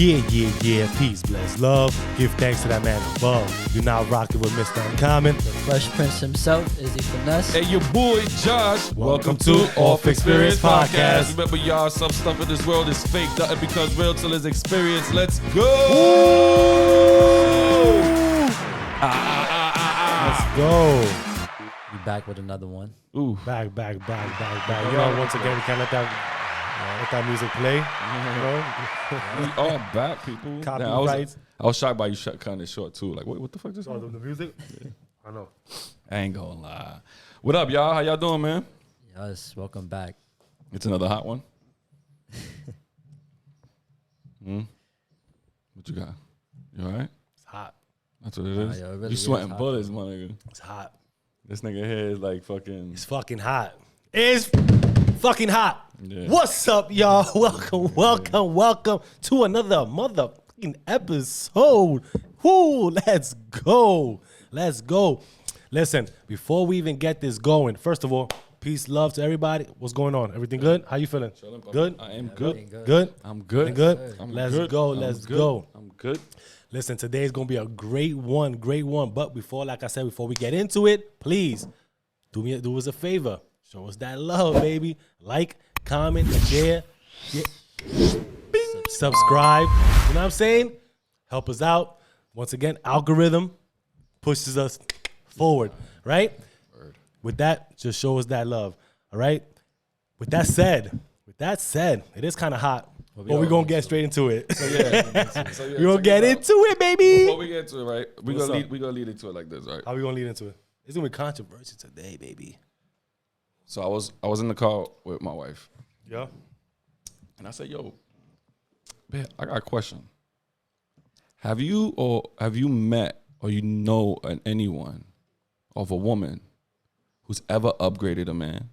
Yeah. Peace, bless, love. Give thanks to that man above. You're now rocking with Mr. Uncommon. The Fresh Prince himself, Izzy Finesse. Hey, your boy Josh. Welcome to Off Xperience Podcast. Remember, y'all, some stuff in this world is fake. Nothing becomes real till it's experienced. Let's go. Let's go. We back with another one. Ooh. Back. Yo, once again, we can't let that music play. We all back, people. Copyrights. I was shocked by you cutting it short, too. Like, wait, what the fuck is this? Oh, the music? Yeah. I know. I ain't gonna lie. What up, y'all? How y'all doing, man? Yes, welcome back. It's another hot one. What you got? You all right? It's hot. That's what it is? Yo, it really you sweating is bullets, my nigga. It's hot. This nigga here is like fucking... It's fucking hot. It's fucking hot. Yeah. What's up, y'all? Welcome to another motherfucking episode. Woo, let's go. Listen, before we even get this going, first of all, peace, love to everybody. What's going on? Everything good? How you feeling? Good? I am good. Good? I'm good. Good? I'm Let's good. go. I'm Let's good. go. I'm good. Listen, today's going to be a great one. But before we get into it, please do us a favor. Show us that love, baby. Like, comment, share, subscribe. You know what I'm saying? Help us out. Once again, algorithm pushes us forward, right? Word. With that, just show us that love, all right? With that said, it is kind of hot, but we're going to get straight into it. We're going to get into it, baby. Before we get to it, right, we're gonna lead into it like this, right? How we going to lead into it? It's going to be controversy today, baby. So I was in the car with my wife. Yeah. And I said, yo, man, I got a question. Have you met or you know anyone of a woman who's ever upgraded a man?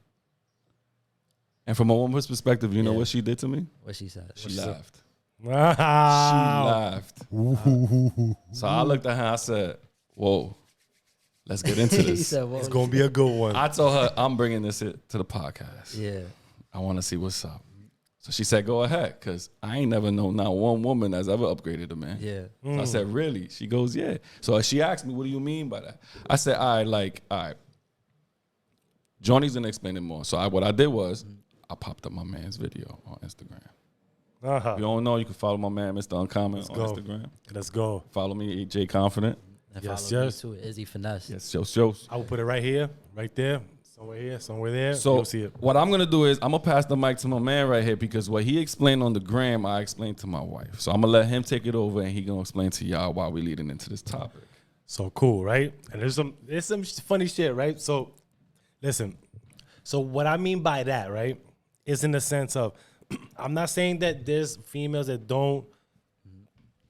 And from a woman's perspective, you know what she did to me? What she said? She laughed. Wow. She laughed. So I looked at her and I said, whoa, let's get into He this. said, what It's was going to be a good one. I told her, I'm bringing this to the podcast. Yeah. I want to see what's up. So she said, go ahead, because I ain't never known not one woman that's ever upgraded a man. Yeah. So I said, really? She goes, yeah. So she asked me, what do you mean by that? I said, all right. Johnny's going to explain it more. So what I did was, I popped up my man's video on Instagram. If you don't know, you can follow my man, Mr. Uncommon, on Instagram. Let's go. Follow me, J Confident. And Yes, follow me yes. too, Izzy Finesse. Yes, shows. I will put it right here, right there, somewhere there. So You'll see it. what I'm gonna do is I'm gonna pass the mic to my man right here because what he explained on the gram, I explained to my wife. So I'm gonna let him take it over and he gonna explain to y'all why we leading into this topic. So cool, right? And there's some funny shit, right? So listen. So what I mean by that, right, is in the sense of I'm not saying that there's females that don't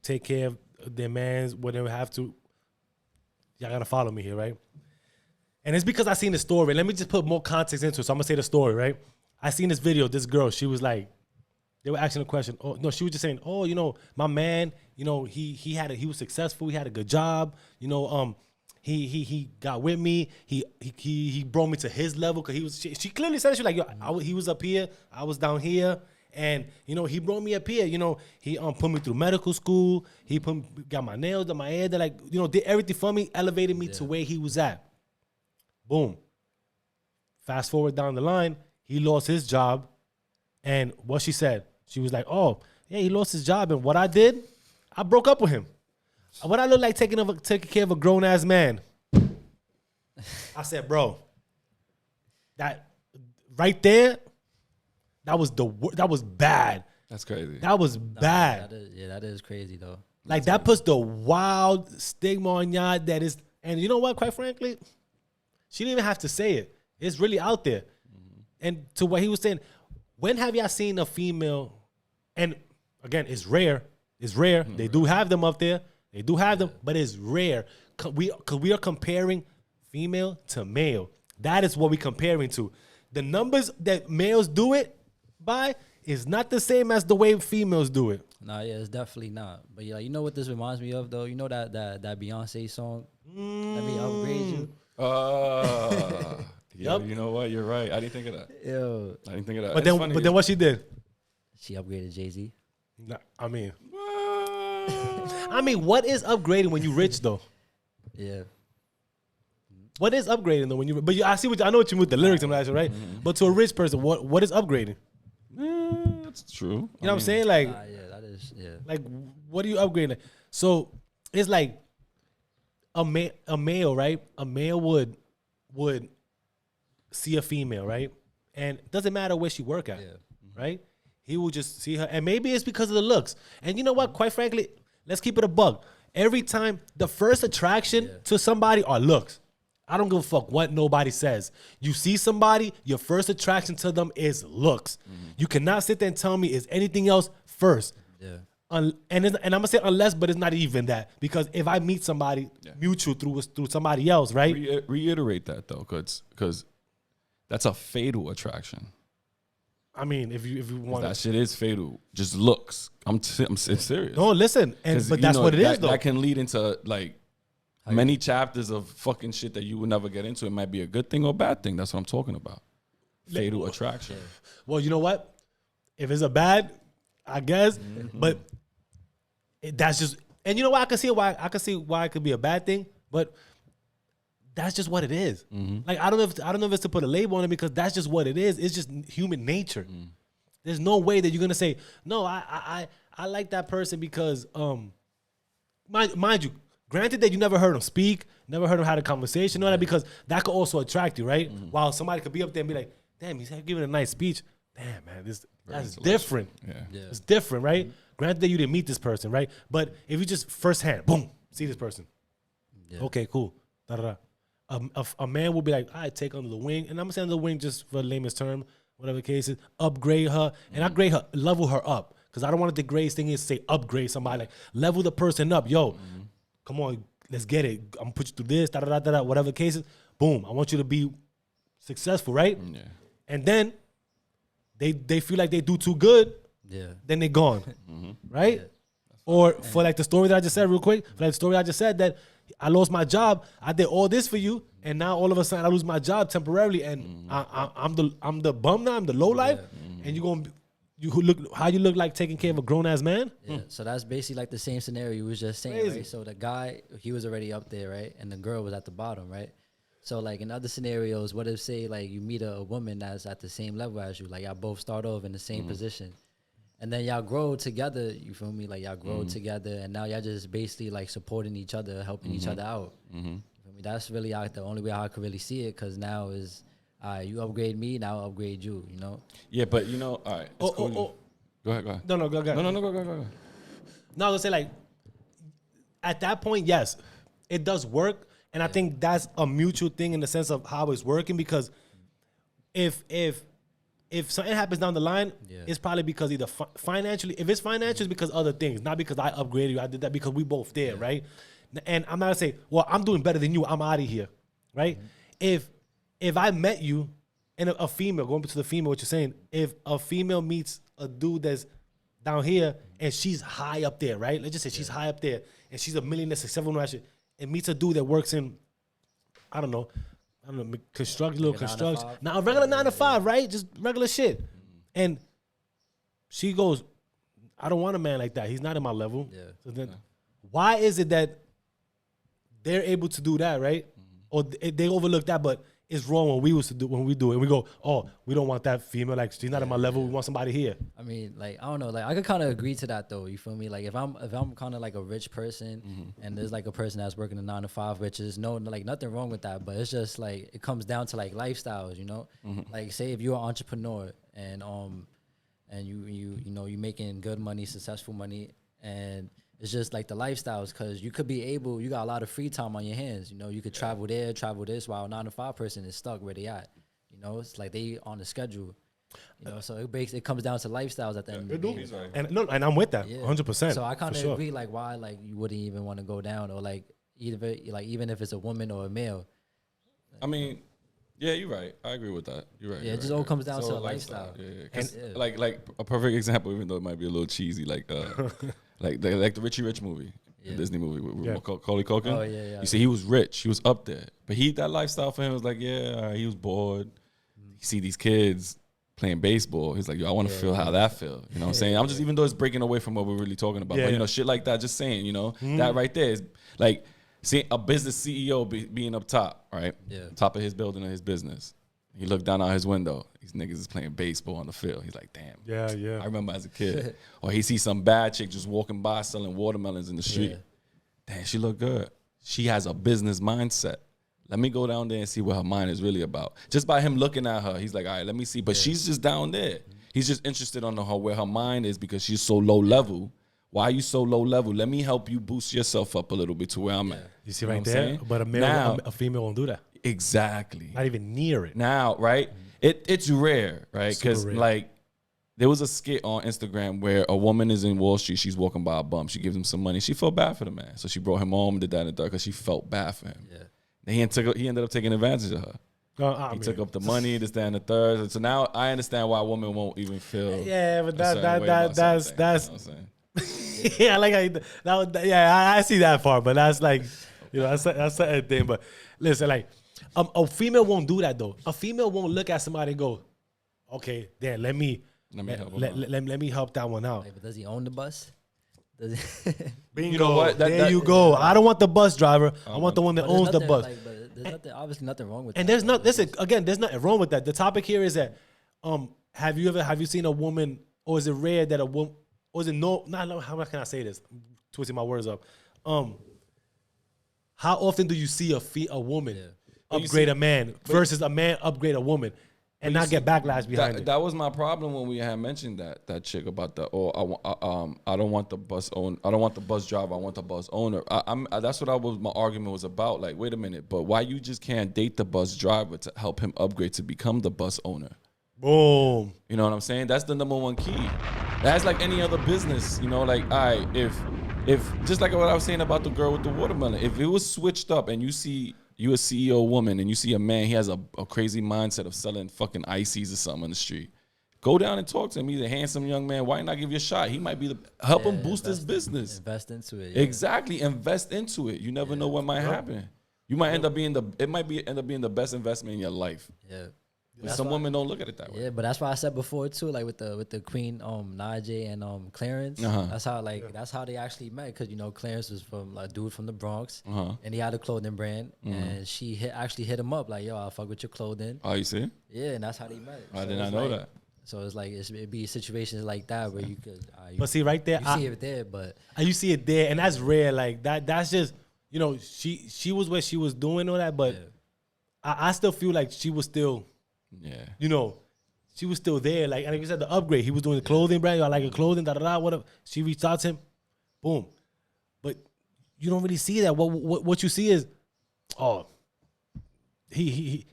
take care of their mans when they have to. Y'all gotta follow me here, right? And it's because I seen the story. Let me just put more context into it. So I'm gonna say the story, right? I seen this video. This girl, she was like, they were asking a question. Oh no, she was just saying, oh, my man, he was successful. He had a good job. He got with me. He brought me to his level because she clearly said she was like, yo, he was up here, I was down here. And, he brought me up here. He put me through medical school. He got my nails done, my hair done, did everything for me, elevated me to where he was at. Boom. Fast forward down the line, he lost his job. And what she said, she was like, oh, yeah, he lost his job. And what I did, I broke up with him. What I look like taking care of a grown-ass man. I said, bro, that right there, that was bad. That's crazy. That was bad. That is crazy though. Like that puts the wild stigma on y'all that is, and you know what, quite frankly, she didn't even have to say it. It's really out there. And to what he was saying, when have y'all seen a female, and again, it's rare. They do have them up there. They do have them, but it's rare. Because we are comparing female to male. That is what we're comparing to. The numbers that males do it by is not the same as the way females do it. Nah, yeah, it's definitely not. But yeah, you know what this reminds me of though? You know that Beyonce song? Let me upgrade you. Yep. You know what? You're right. I didn't think of that. Yo. I didn't think of that. But then what she did? She upgraded Jay-Z. Nah, I mean, What? I mean, what is upgrading when you rich though? Yeah. What is upgrading though when you? But I see what I know what you mean with the lyrics and that shit, right? But to a rich person, what is upgrading? That's true. You know what I'm saying? Like, Yeah, that is. Yeah. like, what are you upgrading? So it's like a male, right? A male would see a female, right? And it doesn't matter where she work at, right? He will just see her, and maybe it's because of the looks. And you know what? Quite frankly, let's keep it a bug. Every time the first attraction to somebody are looks. I don't give a fuck what nobody says. You see somebody, your first attraction to them is looks. You cannot sit there and tell me is anything else first. Yeah. And I'm gonna say unless, but it's not even that, because if I meet somebody mutual through somebody else, right? Reiterate that though, because that's a fatal attraction. I mean, if you want that shit is fatal. Just looks. I'm serious. No, listen, but that's what it is though. That can lead into like many chapters of fucking shit that you would never get into. It might be a good thing or bad thing. That's what I'm talking about. Fatal attraction. Well, you know what? If it's a bad, I guess, but that's just, and you know what? I can see why it could be a bad thing, but that's just what it is. Like I don't know if it's to put a label on it, because that's just what it is. It's just human nature. There's no way that you're gonna say no. I like that person because mind you, granted that you never heard him speak, never heard him have a conversation, all that, because that could also attract you, right? While somebody could be up there and be like, damn, he's giving a nice speech. Damn, man, that's different. Yeah. It's different, right? Granted that you didn't meet this person, right? But if you just firsthand, boom, see this person. Okay, cool. Da-da-da. A man will be like, I take under the wing, and I'm gonna say under the wing just for the lamest term, whatever the case is, upgrade her, and upgrade her, level her up, because I don't want to degrade thing is say upgrade somebody, like level the person up. Yo, come on, let's get it. I'm gonna put you through this, da-da-da-da-da, whatever the case is. Boom, I want you to be successful, right? Yeah. And then they feel like they do too good, then they're gone, right? Yeah. Or for like the story that I just said real quick, for like the story I just said that I lost my job, I did all this for you, and now all of a sudden I lose my job temporarily, and I'm the bum now, I'm the low life, and you look like taking care of a grown ass man. Yeah. So that's basically like the same scenario you was just saying, right? So the guy, he was already up there, right, and the girl was at the bottom, right? So like in other scenarios, what if say like you meet a woman that's at the same level as you, like y'all both start off in the same position, and then y'all grow together, you feel me? Like y'all grow together, and now y'all just basically like supporting each other, helping each other out. You feel me? That's really the only way I could really see it, because now is you upgrade me, now I'll upgrade you, you know? Yeah, but you know, all right. Go ahead. No, go ahead. No, go. No, I was gonna say, like, at that point, yes, it does work. And I think that's a mutual thing in the sense of how it's working, because if something happens down the line, it's probably because either financially, if it's financial, it's because other things, not because I upgraded you. I did that because we both there, right? And I'm not gonna say, well, I'm doing better than you, I'm out of here, right? If I met you and a female, going to the female, what you're saying, if a female meets a dude that's down here and she's high up there, right? Let's just say she's high up there and she's a millionaire, successful, and meets a dude that works in, I don't know, construction. Now a regular 9 to 5, right? Just regular shit. And she goes, I don't want a man like that. He's not in my level. Yeah. So then, why is it that they're able to do that, right? Or they overlook that, but it's wrong when we do it. And we go, oh, we don't want that female. Like, she's not at my level. We want somebody here. I mean, like, I don't know. Like, I could kind of agree to that, though. You feel me? Like, if I'm kind of like a rich person and there's like a person that's working a 9 to 5, which is like nothing wrong with that. But it's just like, it comes down to like lifestyles, you know? Like, say if you're an entrepreneur and you know, you're making good money, successful money, and it's just like the lifestyles, because you got a lot of free time on your hands. You know, you could travel there, travel this, while a 9 to 5 person is stuck where they at. You know, it's like they on the schedule. You know, so it comes down to lifestyles at the end of the day. And I'm with that, 100%. So I kind of agree, like, why like you wouldn't even want to go down, or like even if it's a woman or a male. I mean, yeah, you're right. I agree with that. You're right. Yeah, it just all comes down to a lifestyle. Yeah. Like a perfect example, even though it might be a little cheesy, like the Richie Rich movie, the Disney movie with Macaulay Culkin. Oh yeah. You see, he was rich, he was up there, but that lifestyle for him was like, he was bored. You see these kids playing baseball. He's like, yo, I want to feel how that feel. You know what I'm saying? I'm just, even though it's breaking away from what we're really talking about, but you know, shit like that, just saying, you know, that right there is like, see a business CEO being up top, right? Yeah. Top of his building and his business. He looked down out his window. These niggas is playing baseball on the field. He's like, damn. Yeah, yeah. I remember as a kid. Or he sees some bad chick just walking by selling watermelons in the street. Damn, she look good. She has a business mindset. Let me go down there and see what her mind is really about. Just by him looking at her, he's like, all right, let me see. But she's just down there. He's just interested on her where her mind is because she's so low level. Why are you so low level? Let me help you boost yourself up a little bit to where I'm at. You see right there? But a female won't do that. Exactly. Not even near it. Now, right? It's rare, right? Because like there was a skit on Instagram where a woman is in Wall Street. She's walking by a bum. She gives him some money. She felt bad for the man. So she brought him home, did that in the dark because she felt bad for him. Yeah. And he ended up taking advantage of her. He took up the money, this, that, and the third. So now I understand why a woman won't even feel. Yeah, but that's yeah, like I see that part, but that's like, you know, that's a thing. But listen, like a female won't do that though. A female won't look at somebody and go, okay, then let me help that one out. Hey, but does he own the bus? Bingo. You know what? There you go. I don't want the bus driver. I want the one that owns the bus. Like, but there's obviously nothing wrong with that. And there's not. Listen, again, there's nothing wrong with that. The topic here is that, have you seen a woman, or is it rare that a woman, or is it how can I say this? I'm twisting my words up. How often do you see a woman upgrade a man versus a man upgrade a woman? And not get backlash behind it. That was my problem when we had mentioned that chick about the I don't want the bus driver, I want the bus owner. That's what my argument was about. Like, wait a minute, but why you just can't date the bus driver to help him upgrade to become the bus owner? Boom. You know what I'm saying? That's the number one key. That's like any other business. You know, like, all right, if just like what I was saying about the girl with the watermelon, if it was switched up and you see. You a CEO woman and you see a man, he has a crazy mindset of selling fucking ices or something on the street. Go down and talk to him. He's a handsome young man. Why not give you a shot? He might be help him boost his business. Invest into it. Yeah. Exactly. Invest into it. You never know what might happen. You might end up being end up being the best investment in your life. Yeah. Some women don't look at it that way. Yeah, but that's why I said before too, like with the Queen, Najee and Clarence. That's how they actually met, because you know Clarence was from a dude from the Bronx, and he had a clothing brand, and she actually hit him up like, yo, I'll fuck with your clothing. Oh, you see? Yeah, and that's how they met. I did not know that. So it's like it'd be situations like that where you could. But see, right there, you see it there, but you see it there, and that's rare. Like that. That's just, you know, she was what she was doing all that, but I still feel like she was still. Yeah, you know, she was still there. Like you said, the upgrade. He was doing the clothing brand. I like your clothing. Whatever. She reached out to him. Boom. But you don't really see that. What you see is, oh, he's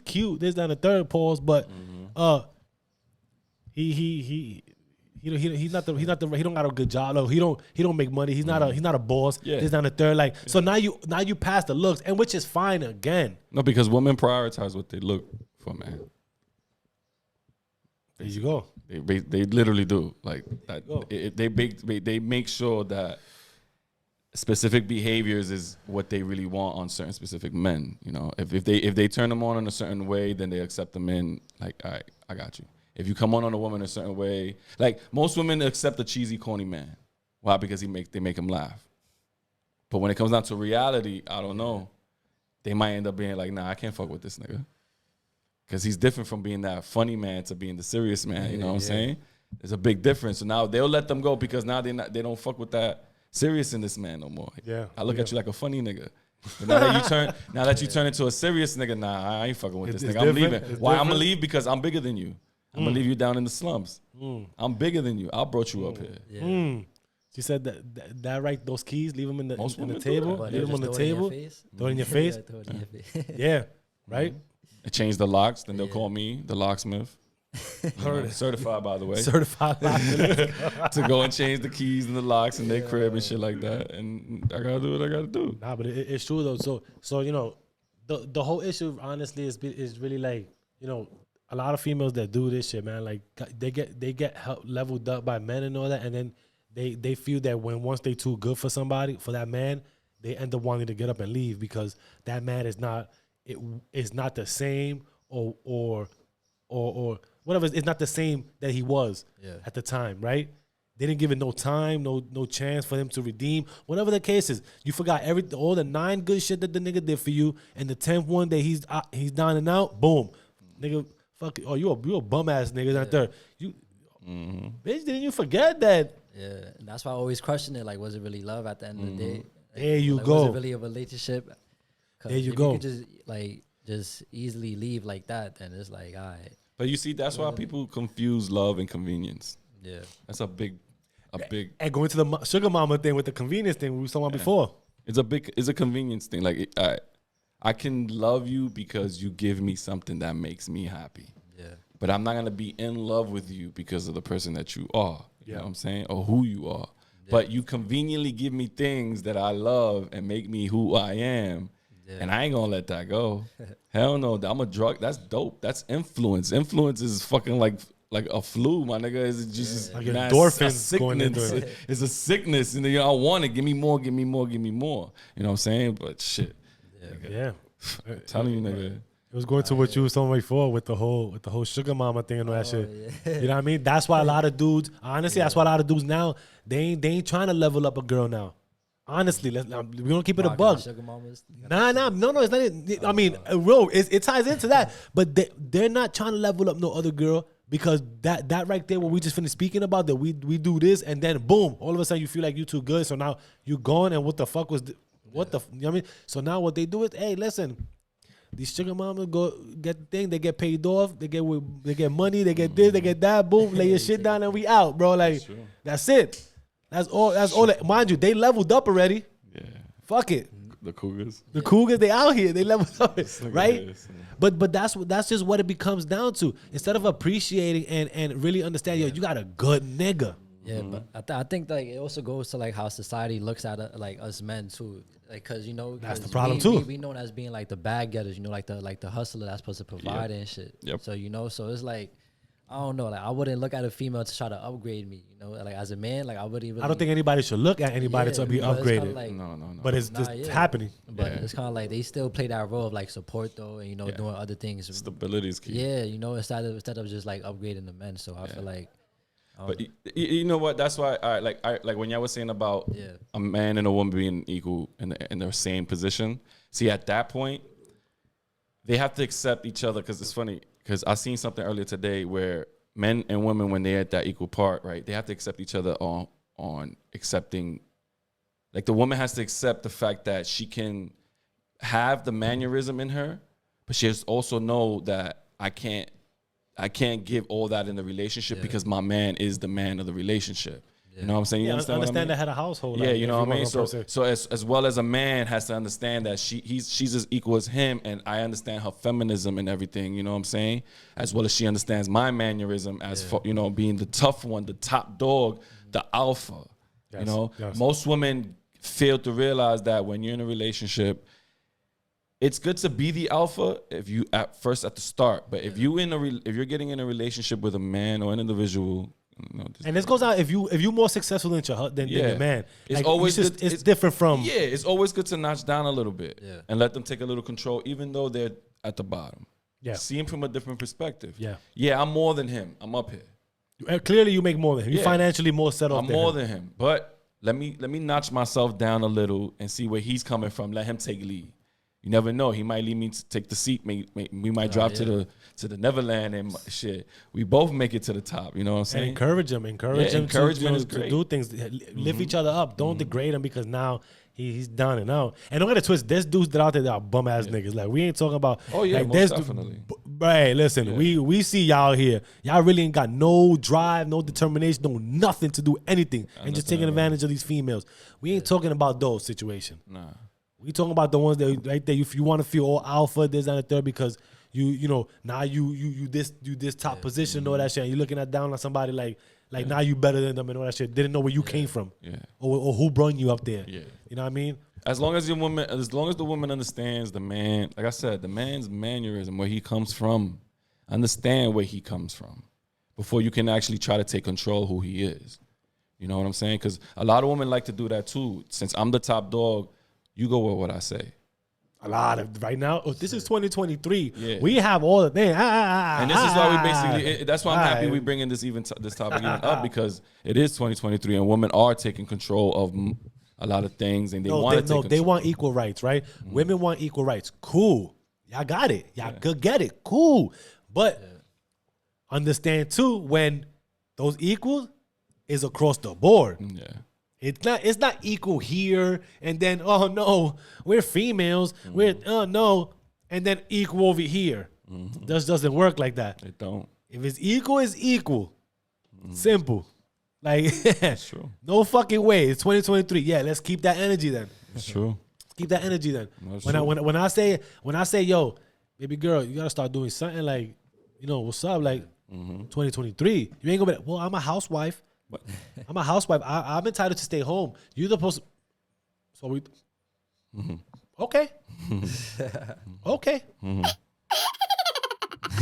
cute. This down the third pause, but he don't got a good job. No, he don't make money. He's not a boss. Yeah. This down the third. Like so now you pass the looks, and which is fine again. No, because women prioritize what they look. Man, there you go. They literally do like that. They make sure that specific behaviors is what they really want on certain specific men. You know, if they turn them on in a certain way, then they accept them in. Like, all right, I got you. If you come on a woman a certain way, like most women accept a cheesy, corny man. Why? Because they make him laugh. But when it comes down to reality, I don't know. They might end up being like, nah, I can't fuck with this nigga. Because he's different from being that funny man to being the serious man. You know what I'm saying? There's a big difference. So now they'll let them go because now they don't fuck with that serious in this man no more. Yeah. I look at you like a funny nigga. But now that you turn into a serious nigga, nah, I ain't fucking with this nigga. I'm leaving. Why? I'm gonna leave because I'm bigger than you. I'm gonna leave you down in the slums. I'm bigger than you. I brought you up here. Yeah. She said that right, those keys, leave them in the table. Leave them on the table. Throw it in your face. Yeah. Right? Change the locks, then they'll call me the locksmith. Certified, by the way. Certified locksmith. To go and change the keys and the locks in their crib and shit like that. And I gotta do what I gotta do. Nah, but it's true though. So you know, the whole issue honestly is really like, you know, a lot of females that do this shit, man, like they get leveled up by men and all that, and then they feel that once they too good for somebody, for that man, they end up wanting to get up and leave because that man is not. It is not the same or whatever whatever is not the same that he was at the time, right? They didn't give it no time, no chance for him to redeem. Whatever the case is, you forgot all the 9 good shit that the nigga did for you, and the 10th one that he's down and out. Boom, nigga, fuck. Oh, you a bum ass nigga. Not there. You, bitch, didn't you forget that? Yeah, and that's why I always question it. Like, was it really love at the end of the day? There you like, go. Was it really a relationship? There you if go. You could just easily leave like that, then it's like, all right. But you see, that's why people confuse love and convenience. Yeah, That's a big. And going to the sugar mama thing with the convenience thing we were talking about before. It's a convenience thing. Like, I can love you because you give me something that makes me happy. yeah, But I'm not gonna be in love with you because of the person that you are. You know what I'm saying? Or who you are. Yeah. But you conveniently give me things that I love and make me who I am. Yeah. And I ain't gonna let that go. Hell no. I'm a drug. That's dope. That's influence. Influence is fucking like a flu, my nigga. It's just like endorphins going into it. It's a sickness. And I want it. Give me more, give me more, give me more. You know what I'm saying? But shit. Yeah. I'm telling you, nigga. It was going to what you was talking before with the whole sugar mama thing and all that shit. Yeah. You know what I mean? That's why a lot of dudes, honestly, that's why a lot of dudes now, they ain't trying to level up a girl now. Honestly, we don't keep it a bug. Sugar mamas. No, it's not. I mean, bro, it ties into that, but they're not trying to level up no other girl because that right there, what we just finished speaking about, that we do this and then boom, all of a sudden you feel like you too good, so now you gone and what the fuck was, you know what I mean? So now what they do is, hey, listen, these sugar mamas go get the thing, they get paid off, they get money, they get this, they get that, boom, lay your shit down and we out, bro. Like that's it. That's all. Mind you, they leveled up already. Yeah. Fuck it. The Cougars. The Cougars, they out here. They leveled up, right? But that's just what it becomes down to. Instead of appreciating and really understanding, yo, you got a good nigga. Yeah, but I think like it also goes to like how society looks at like us men too, like because that's the problem too. We known as being like the bag getters, like the hustler that's supposed to provide and shit. Yep. So so it's like I don't know, like I wouldn't look at a female to try to upgrade me, like as a man, like I wouldn't even. I don't think anybody should look at anybody to be upgraded. Like, no. But it's happening. But it's kind of like they still play that role of like support though, and doing other things. Stability is key. Yeah, instead of just like upgrading the men. So I feel like. But you know what? That's why like when y'all was saying about a man and a woman being equal in their same position. See, at that point, they have to accept each other because it's funny. Because I seen something earlier today where men and women, when they're at that equal part, right, they have to accept each other on accepting. Like the woman has to accept the fact that she can have the mannerism in her, but she has to also know that I can't give all that in the relationship because my man is the man of the relationship. You know what I'm saying? You understand what I mean? the head of household. Yeah, like, you know what I mean? So as well as a man has to understand that she's as equal as him, and I understand her feminism and everything, you know what I'm saying? As well as she understands my mannerism as being the tough one, the top dog, the alpha. Yes, most women fail to realize that when you're in a relationship, it's good to be the alpha if you at the start, but if you're getting in a relationship with a man or an individual, and this goes out if you more successful than your man. It's like, always it's different from it's always good to notch down a little bit and let them take a little control, even though they're at the bottom. Yeah, see him from a different perspective. Yeah, I'm more than him. I'm up here. Clearly, you make more than him. You're financially more set off. I'm more than him, but let me notch myself down a little and see where he's coming from. Let him take lead. You never know. He might lead me to take the seat. We might drop to the Neverland and shit. We both make it to the top. You know what I'm saying? And encourage him. Encouragement is to great. do things. Lift each other up. Don't degrade him because now he's down and out. And don't get it twisted. There's dudes that out there that are bum ass niggas. Like we ain't talking about. Oh yeah, like, most definitely. Right. Listen, we see y'all here. Y'all really ain't got no drive, no determination, no nothing to do anything, and just taking advantage of these females. We ain't talking about those situations. Nah. We talking about the ones that right there. If you want to feel all alpha, this and the third, because now you this top position and all that shit. And you looking at down on somebody like now you better than them and all that shit. Didn't know where you came from, or who brought you up there. Yeah, you know what I mean. As long as the woman understands the man, like I said, the man's mannerism, where he comes from, understand where he comes from, before you can actually try to take control of who he is. You know what I'm saying? Because a lot of women like to do that too. Since I'm the top dog, you go with what I say. A lot of right now. Oh, this is 2023. Yeah. We have all the things. And this is why we basically. That's why I'm happy we bringing this this topic even up, because it is 2023 and women are taking control of a lot of things, and they want to take control. They want equal rights, right? Women want equal rights. Cool. Y'all got it. Y'all could get it. Cool. But understand too, when those equals is across the board. Yeah. It's not equal here and then, oh no, we're females. We're no, and then equal over here. This doesn't work like that. It don't. If it's equal, it's equal. Simple. Like That's true. no fucking way. It's 2023. Yeah, let's keep that energy then. It's true. Keep that energy then. That's When true. I say, yo, baby girl, you gotta start doing something like, what's up? Like 2023. You ain't gonna be like, well, I'm a housewife. But I'm a housewife. I'm entitled to stay home. You're supposed to. So we. Okay. Okay.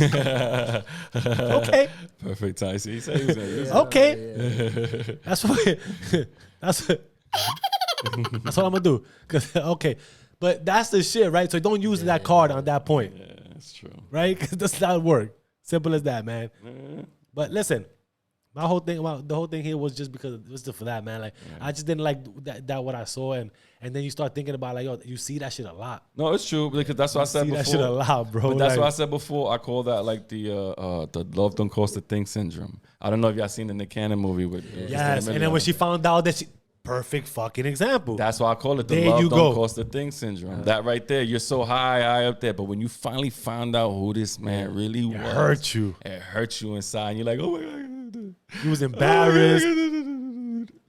Okay. perfect time. See, he said he was gonna use it. Okay. That's what. That's what I'm gonna do. Cause okay, but that's the shit, right? So don't use that card on that point, Yeah, that's true. right? Cause that's not work. Simple as that, man. But listen. The whole thing here was just because it was just for that, man. Like I just didn't like that what I saw, and then you start thinking about like, yo, you see that shit a lot. No, it's true, because that's what I said See before. that shit a lot, bro. But that's like, what I said before. I call that like the love don't cost a thing syndrome. I don't know if y'all seen the Nick Cannon movie with yes, and then when she found out that she perfect fucking example. That's why I call it the There love you don't go. cost a thing syndrome. That right there, you're so high up there, but when you finally found out who this man really was, hurt you. It hurt you inside. And you're like, oh my god. He was embarrassed.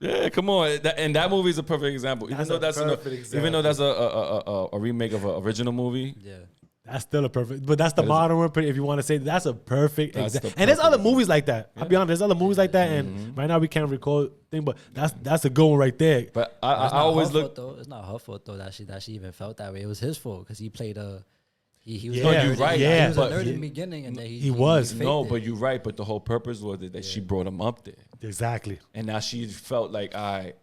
Yeah, come on. That movie is a perfect example. Even though that's a remake of an original movie. Yeah. That's still a perfect, but that's the modern one. If you want to say that's a perfect That's example. the And there's other perfect movies like that. I'll be honest, there's other movies like that, and right now we can't recall thing, but that's a good one right there. But I It's not always her look. fault, though. It's not her fault though that she even felt that way. It was his fault because he played he was Yeah, a you're nerd. right. He Yeah, was a but nerd he- in the beginning, and then he was. faked No, it. but you're right. But the whole purpose was that she brought him up there. Exactly. And now she felt like, all right,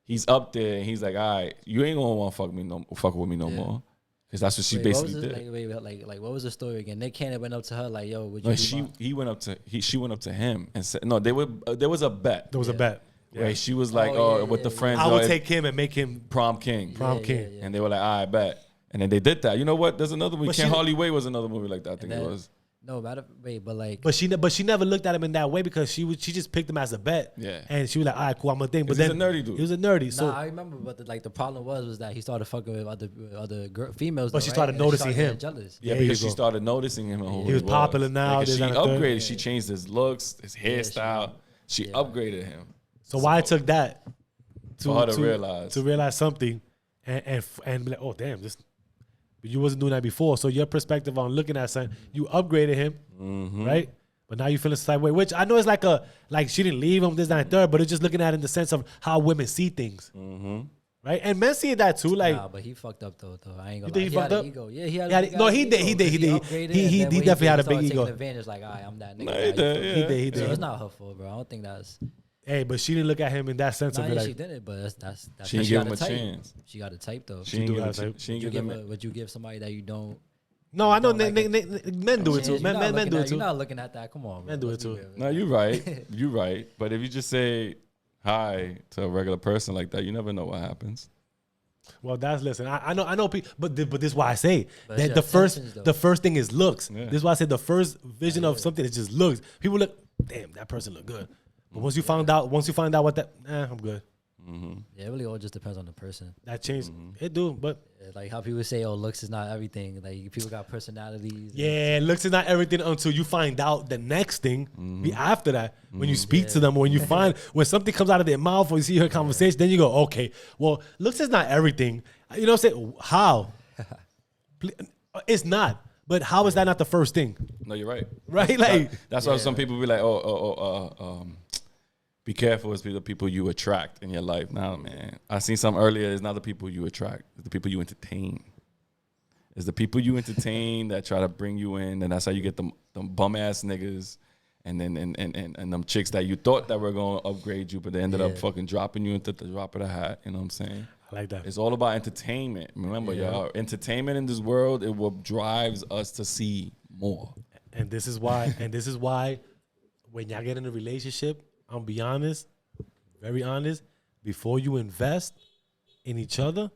he's up there, and he's like, all right, you ain't gonna want to fuck with me no more, because that's what she basically did. Like what was the story again? Nick Cannon went up to her like, "Yo, would you?" No, be she went up to him and said, no, there was a bet. There was a bet. Right, she was like, with the friends, I would take him and make him prom king. prom king. And they were like, all right, bet. And then they did that. You know what? There's another movie. But Can't she- Hardly Wait was another movie like that. I think it was. No, but like, But she never looked at him in that way because she just picked him as a bet. Yeah. And she was like, all right, cool, I'm gonna think. But 'Cause he's then a nerdy dude. He was a nerdy. So I remember, but the problem was that he started fucking with other females. But though, she right? started And then noticing getting him. Jealous. Yeah, There you because she go. started noticing him and who He was popular now, Like, this, she that, and the third. upgraded. She changed his looks, his hairstyle. She upgraded him. So why it took that For her to realize. something and be like, oh damn, this, but you wasn't doing that before. So your perspective on looking at something, you upgraded him, right? But now you feeling the same way, which I know is like she didn't leave him, this, that, and third, but it's just looking at it in the sense of how women see things, right? And men see that too, like. Nah, but he fucked up though. I ain't gonna You think lie. he fucked had up? an ego. Yeah, he had. Yeah, he no, got he an did, ego, he did, 'cause he did. upgraded, He- and he then when definitely had a started big taking ego. Advantage, like, alright, I'm that nigga. No, guy, he you did, feel me? yeah. He did. So it's not her fault, bro. I don't think that's. Hey, but she didn't look at him in that sense Nah, of it, yeah, like, she didn't, but that's She didn't give him a type. chance. She got a type though. She didn't do give have him. type. She didn't Would give you him. would you give somebody that you don't? no, I know Don't like men do it too. You're Men not looking do at- it too. You're not looking at that. Come on, bro. Men do Let's it be too. real. No, you're right. You're right. But if you just say hi to a regular person like that, you never know what happens. Well, listen. I know people, but this is why I say But that it's the your intentions, though. first thing is looks. Yeah. This is why I said the first vision of something is just looks. People look, damn, that person look good. But once you find out what that, I'm good. Yeah, it really all just depends on the person. That changed. It do, but Yeah, like how people say, "Oh, looks is not everything." Like people got personalities. yeah, looks is not everything until you find out the next thing. Be after that when you speak to them or when you find when something comes out of their mouth or you see her conversation, then you go, okay, well, looks is not everything. You know what I'm saying? How? It's not. But how is that not the first thing? No, you're right. Right? Like, That's why some people be like, be careful with the people you attract in your life. Nah, man. I seen some earlier. It's not the people you attract. It's the people you entertain. It's the people you entertain that try to bring you in, and that's how you get them bum ass niggas And then and them chicks that you thought that were gonna upgrade you, but they ended up fucking dropping you into the drop of the hat. You know what I'm saying? I like that. It's all about entertainment. Remember, y'all, entertainment in this world, it what drives us to see more. And this is why. When y'all get in a relationship, I'm be honest, very honest. Before you invest in each other,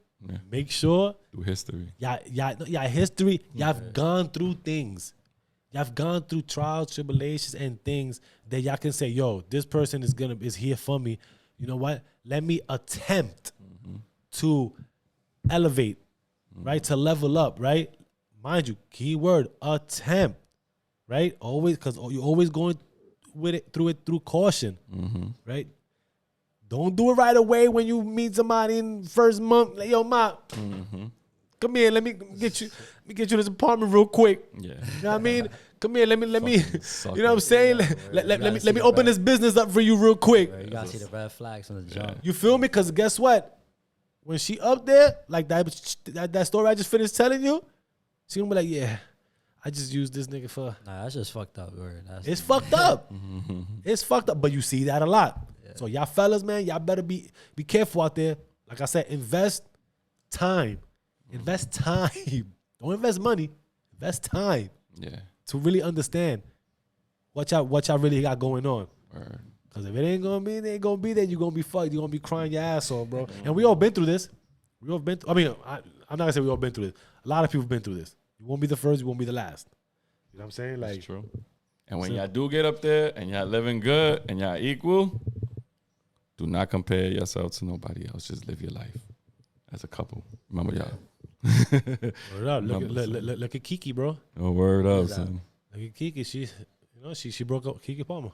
make sure Through history. History. Y'all have gone through things. Y'all have gone through trials, tribulations, and things that y'all can say, yo, this person is here for me. You know what? Let me attempt to elevate, right? To level up, right? Mind you, keyword, attempt, right? Always, because you're always going through caution, right? Don't do it right away when you meet somebody in first month. Like, yo, ma, come here. Let me get you this apartment real quick. Yeah. You know what I mean? Come here. Let me. You know what I'm saying? Yeah, let me open this business up for you real quick. You gotta see the red flags from the jump. You feel me? Because guess what? When she up there, like that story I just finished telling you, she gonna be like, yeah, I just used this nigga for. Nah, that's just fucked up, word. It's fucked up. It's fucked up. But you see that a lot. So y'all fellas, man, y'all better be careful out there. Like I said, invest time. Invest time. Don't invest money. Invest time. Yeah. To really understand what y'all really got going on. Word. Because if it ain't gonna be, it ain't gonna be there. You're gonna be fucked. You're gonna be crying your ass off, bro. And we all been through this. I'm not gonna say we all been through this. A lot of people been through this. You won't be the first. You won't be the last. You know what I'm saying? Like, that's true. And when y'all do get up there and y'all living good and y'all equal, do not compare yourself to nobody else. Just live your life as a couple. Remember, y'all. Word up. Look at Kiki, bro. Oh, word up, son. Look at Kiki. She broke up. Kiki Palmer.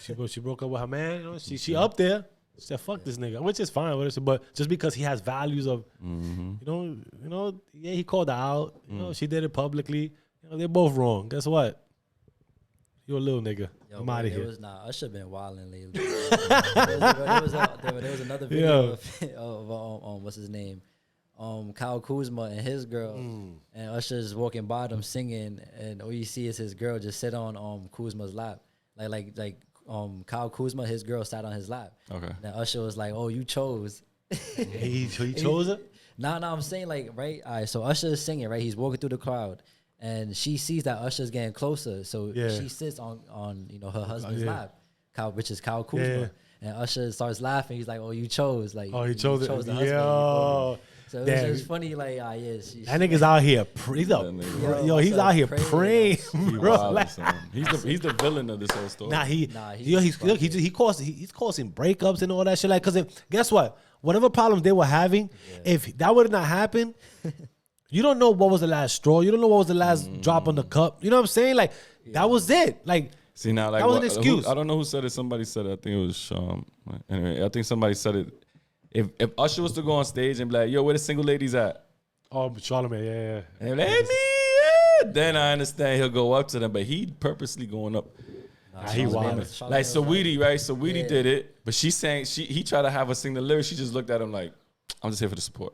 She broke up with her man. You know, she up there. She said, "Fuck this nigga," which is fine. But just because he has values of, he called her out. You know, she did it publicly. You know, they're both wrong. Guess what? You're a little nigga. I'm out of here. I should have been wilding lately. there was another video of what's his name, Kyle Kuzma and his girl, and Usher's walking by them singing, and all you see is his girl just sit on Kuzma's lap, like Kyle Kuzma, his girl sat on his lap. Okay. And Usher was like, "Oh, you chose." he chose her. No, I'm saying like right. All right, so Usher is singing right. He's walking through the crowd. And she sees that Usher's getting closer, so she sits on her husband's lap, which is Kyle Kuzma. Yeah. And Usher starts laughing. He's like, "Oh, you chose like he chose the husband." Yo. So it was just funny, like that nigga's out here. He's out here praying, bro. He's the villain of this whole story. He's causing breakups and all that shit. Like, cause guess what? Whatever problems they were having, if that would have not happened. You don't know what was the last straw. You don't know what was the last drop on the cup. You know what I'm saying? Like, that was it. Like, see, now, like, that was an excuse. I don't know who said it. Somebody said it. I think it was anyway, I think somebody said it. If Usher was to go on stage and be like, "Yo, where the single ladies at?" Oh, Charlamagne, yeah. And they're like, "Hey, me," then I understand he'll go up to them. But he purposely going up. He wilding. Like Saweetie, right? Saweetie did it, but he tried to have her sing the lyrics. She just looked at him like, "I'm just here for the support."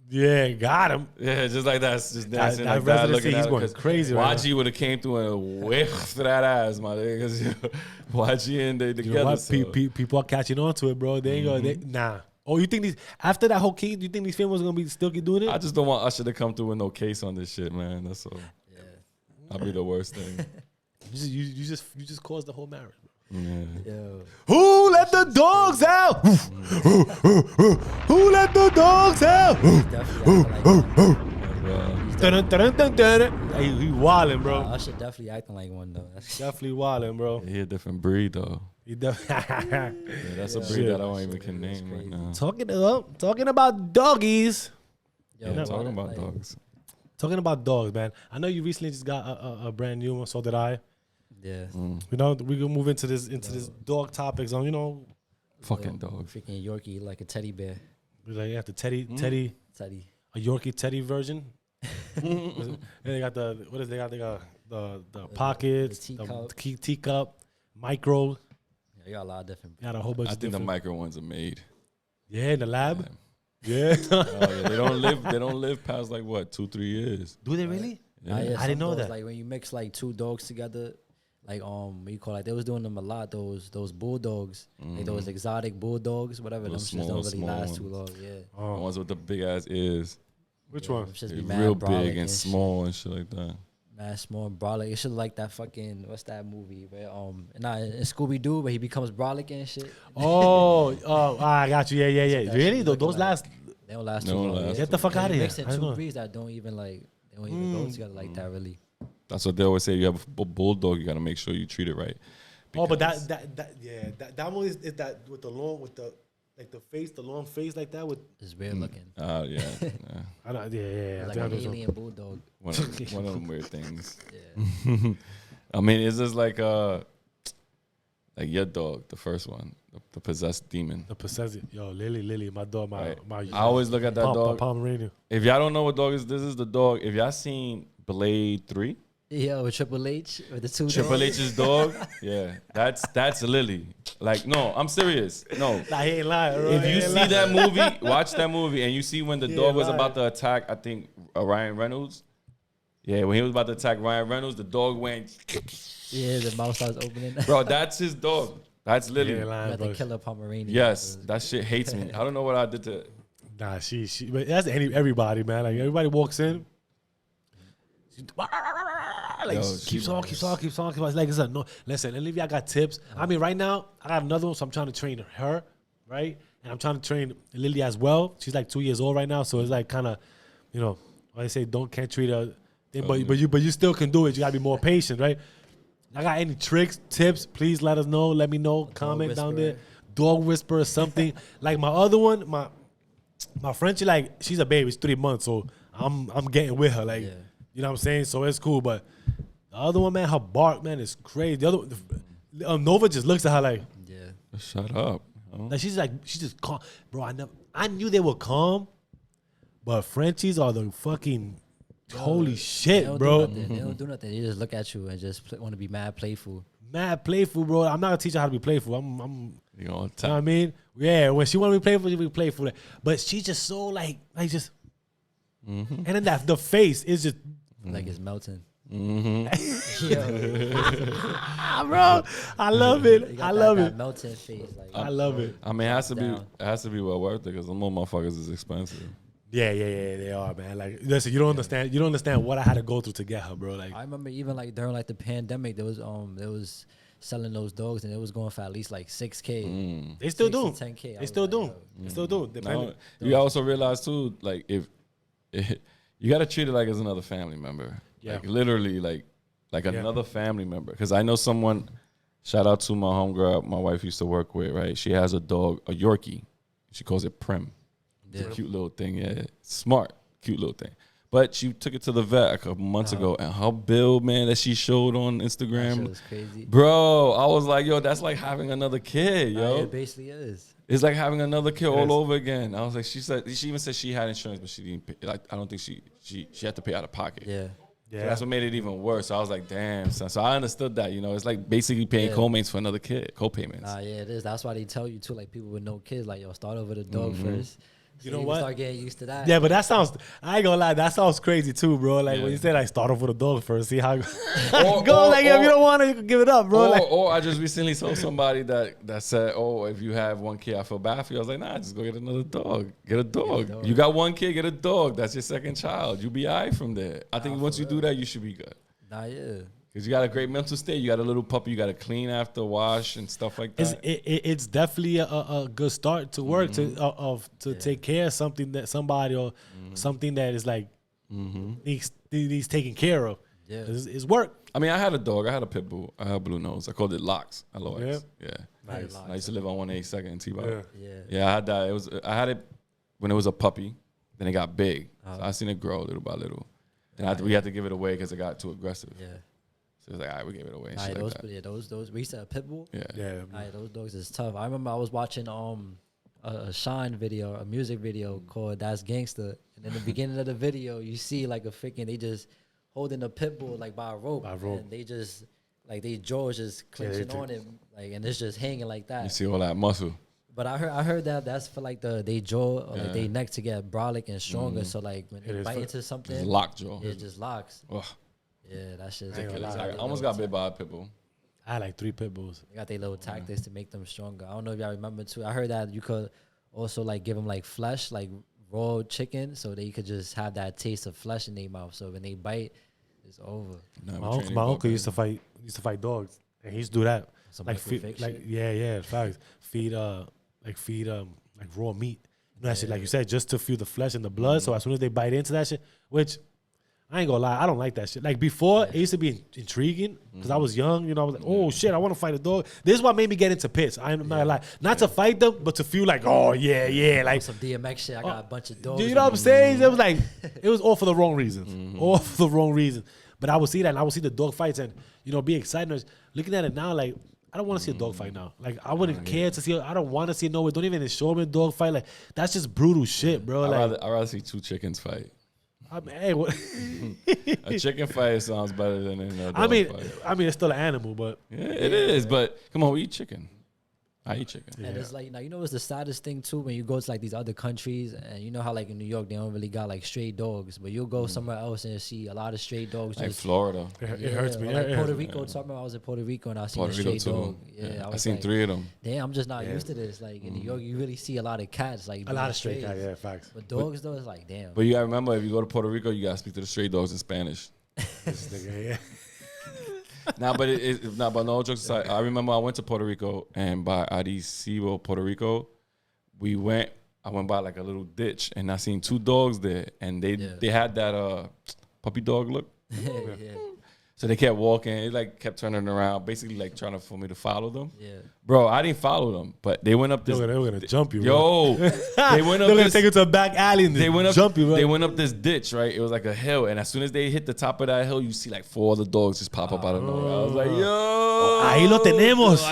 Yeah, got him. Yeah, just like that. Just dancing that like that. Looking he's at going crazy right YG would have came through and whiffed that ass, my nigga. Because YG and they together. You know what? So. People are catching on to it, bro. They ain't gonna, nah. Oh, you think after that whole case, do you think these films gonna be still keep doing it? I just don't want Usher to come through with no case on this shit, man. That's all. Yeah. That'd be the worst thing. You just caused the whole marriage, bro. Yeah. Who let the dogs out? Who let the dogs out? He wildin', bro. Usher definitely acting like one though. Definitely wildin', bro. He a different breed though. That's a breed that I don't even can name right now. Talking about doggies. Talking about dogs. Talking about dogs, man. I know you recently just got a brand new one. So did I. Yeah. You know, we gonna move into this dog topics on, fucking dog. Freaking Yorkie like a teddy bear. Like the Teddy. A Yorkie Teddy version. And they got they got the pockets, the teacup, micro. Yeah, you got a lot of different. Got a whole bunch. I think the micro ones are made. Yeah, in the lab. Yeah. They don't live past like what 2-3 years. Do they really? Yeah. I didn't know dogs, that. Like when you mix like two dogs together, like what you call, like they was doing them a lot. Those bulldogs, like those exotic bulldogs, whatever. Them shits don't really last too long. Yeah. The ones with the big ass ears. Which one? Them shits They're be mad real brolic big and small and shit like that. Mad small and brolic. It should look like that fucking, what's that movie where not in Scooby Doo where he becomes brolic and shit. I got you. Yeah. Really? Those last. They don't last They too don't long. last Get the fuck out of here. Mixed in I don't two know. breeds that don't even like, they don't even go together like that really. That's what they always say. You have a bulldog, you got to make sure you treat it right. Oh, but Because- that one is that with the long face like that with. It's weird looking. Yeah. I don't, yeah. It's like an alien bulldog. One of them weird things. Yeah. I mean, it's just like your dog, the first one, the possessed demon. The possessive. Yo, Lily, my dog, my. I always look at that dog. Pomeranian. If y'all don't know what dog is, this is the dog. If y'all seen Blade 3, Yeah, with Triple H, with the two Triple dogs. H's dog, yeah, that's Lily. Like, no, I'm serious. No. Nah, he ain't lying. Bro. If He you ain't see lying. that movie, watch that movie, and you see when the He dog ain't was lying. about to attack, I think, Ryan Reynolds. Yeah, when he was about to attack Ryan Reynolds, the dog went. Yeah, the mouth starts opening. Bro, that's his dog. That's He Lily. ain't lying, Got the bro. killer Pomeranian. Yes, that shit hates me. I don't know what I did to. Nah, she. But that's everybody, man. Like everybody walks in. Like Yo, keeps on. Like it's no. Listen, and if y'all got tips, I mean, right now I got another one, so I'm trying to train her, right? And I'm trying to train Lily as well. She's like 2 years old right now, so it's like kind of, I say can't treat her, but you still can do it. You gotta be more patient, right? I got any tricks, tips? Please let us know. Let me know. Comment down there. Dog whisper or something. Like my other one, my Frenchie, like she's a baby. She's 3 months, so I'm getting with her. Like, you know what I'm saying? So it's cool. But the other one, man, her bark, man, is crazy. The other, Nova just looks at her like, Shut up. like she's just calm, bro. I knew they were calm, but Frenchies are the fucking holy shit, bro. They don't do nothing. They just look at you and just want to be mad playful. Mad playful, bro. I'm not gonna teach her how to be playful. I'm You know, you know what I mean? Yeah, when she want to be playful, she be playful. But she's just so like just, and then the face is just, Like it's melting. bro. I love it. You got I love that it. melting face. Like, I love it. I mean, it has to be. Down. It has to be well worth it because the little motherfuckers is expensive. Yeah, they are, man. Like, listen, you don't understand. You don't understand what I had to go through to get her, bro. Like, I remember even like during like the pandemic, there was selling those dogs and it was going for at least like 6K. they still 6 to do. 10K. They still do. They still do. Depending. Now, you also realize too, like if you got to treat it like it's another family member. Yeah. Like literally, like another family member. Because I know someone. Shout out to my homegirl, my wife used to work with. Right, she has a dog, a Yorkie. She calls it Prim. It's a cute little thing. Yeah, smart, cute little thing. But she took it to the vet a couple months ago, and her build, man, that she showed on That shit Instagram, was crazy. bro, I was like, yo, that's like having another kid, yo. It basically is. It's like having another kid is. all over again. I was like, she even said she had insurance, but she didn't pay. Like, I don't think she had to pay out of pocket. Yeah. So that's what made it even worse. So I was like, damn, son. So I understood that, it's like basically paying Yeah. co-payments for another kid, co-payments. Nah, yeah, it is. That's why they tell you too, like people with no kids, like yo, start over the dog first. You So know can what? Start getting used to that. Yeah, but that sounds. I ain't gonna lie. That sounds crazy too, bro. Like Yeah. when you say like start off with a dog first, see how Or- go. or- Like if or- you don't want to, you can give it up, bro. Like, Or I just recently saw somebody that said, oh, if you have one kid, I feel bad for you. I was like, nah, just go get another dog. Get a dog. You got one kid, get a dog. That's your second child. You'll be all right from there. I think once you do that, you should be good. Nah, yeah. Because you got a great mental state. You got a little puppy. You got to clean after, wash, and stuff like that. it's definitely a good start to work to take care of something that somebody or something that is like needs taken care of. Yeah. It's work. I mean, I had a dog. I had a pit bull. I had a blue nose. I called it Locks. LOX. Yeah. Nice. I used to live on 182nd in T-Bar. Yeah. Yeah. Yeah, I had that. I had it when it was a puppy. Then it got big. So I seen it grow little by little. Then we had to give it away because it got too aggressive. Yeah. So it was like, all right, we gave it away. And Nah, shit those, like that. yeah, those. We used to have pit bull. Yeah. Yeah. Nah, those dogs is tough. I remember I was watching a Shine video, a music video called "That's Gangsta," and in the beginning of the video, you see like a freaking they just holding a pit bull like by a rope, and they just like they jaws just clenching on it, like, and it's just hanging like that. You see all that muscle. But I heard that that's for like they jaw or like they neck to get brolic and stronger. So like when they bite into something, It's lockjaw. it just locks. Ugh. Yeah, that shit's I ain't gonna ridiculous. lie. I almost got bit by a pit bull. I had like 3 pit bulls. They got their little tactics to make them stronger. I don't know if y'all remember too. I heard that you could also like give them like flesh, like raw chicken, so they could just have that taste of flesh in their mouth. So when they bite, it's over. My uncle used to fight dogs, and he used to do that. Some Like facts. Feed like raw meat. You know that shit, like you said, just to feel the flesh and the blood. So as soon as they bite into that shit, which I ain't gonna lie, I don't like that shit. Like before, it used to be intriguing because I was young. You know, I was like, oh shit, I want to fight a dog. This is what made me get into pits. I'm not gonna lie, not to fight them, but to feel like, oh yeah, like some DMX shit. I got a bunch of dogs. you know what I'm saying? It was like it was all for the wrong reasons. All for the wrong reasons. But I would see that, and I would see the dog fights, and be excited. Looking at it now, like I don't want to see a dog fight now. Like I wouldn't care to see. I don't want to see no. Don't even show me a dog fight. Like that's just brutal shit, bro. I'd rather see 2 chickens fight. I mean, hey, what? A chicken fight sounds better than a dog fight. I mean, it's still an animal, but yeah, it is. But come on, we eat chicken. I eat chicken. And it's like, now, what's the saddest thing too, when you go to like these other countries, and you know how like in New York they don't really got like stray dogs, but you'll go somewhere else and see a lot of stray dogs. Like just, Florida. It hurts me. Like Puerto Rico. Talking about, I was in Puerto Rico and I seen a stray dog. Yeah, I seen like, 3 of them. Damn, I'm just not used to this. Like in New York, you really see a lot of cats. Like a lot of stray cats. Yeah, facts. But dogs though, it's like damn. But you gotta remember, if you go to Puerto Rico, you gotta speak to the stray dogs in Spanish. This nigga, yeah. But no jokes aside, I remember I went to Puerto Rico, and by Arecibo, Puerto Rico, I went by like a little ditch, and I seen 2 dogs there, and they had that puppy dog look. Yeah. So they kept walking. It like kept turning around, basically like trying for me to follow them. Yeah. Bro, I didn't follow them, but they went up this. They were gonna jump you. Yo, bro. They went up. They're gonna take you to a back alley and jump you. Bro. They went up this ditch, right? It was like a hill, and as soon as they hit the top of that hill, you see like 4 other dogs just pop up out of nowhere. I was like, yo, ahí lo tenemos.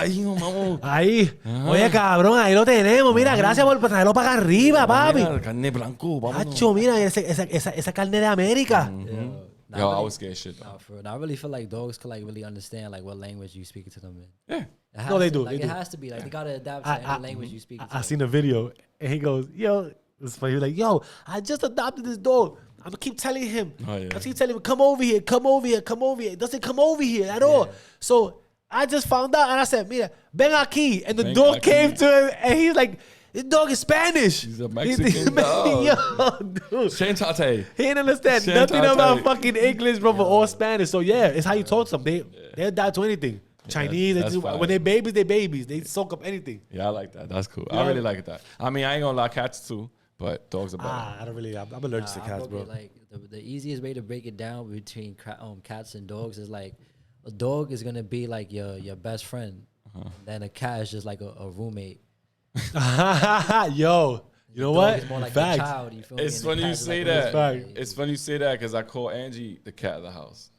Ahí. Oye, cabrón, ahí lo tenemos. Mira, gracias por traerlo para acá arriba, papi. Carne blanco, Hacho, mira, esa carne de América. Yo, I was scared shit. Nah, for real. I really feel like dogs could like really understand like what language you speaking to them in. Yeah. No, they do. Like, they it do. has to be like they gotta adapt to any language you speak. I seen a video and he goes, "Yo," it's funny. He's like, "Yo, I just adopted this dog. I'm gonna keep telling him. I keep telling him, come over here, come over here, come over here. It doesn't come over here at all." So I just found out and I said, "Mira, ven aquí," and the dog came to him and he's like, "This dog is Spanish." He's a Mexican dog. Yo, dude. Shentate. He didn't understand nothing about fucking English, bro, or Spanish. So yeah, it's how you talk to them. They adapt to anything. Chinese, when they're babies. They soak up anything. Yeah, I like that. That's cool. I really like that. I mean, I ain't gonna lie, cats too, but dogs are better. I don't really. I'm allergic to cats, bro. Like the easiest way to break it down between cats and dogs is like a dog is gonna be like your best friend, then a cat is just like a roommate. Yo, you know what? It's more like a child, you feel me? It's funny you say that. It's funny you say that because I call Angie the cat of the house.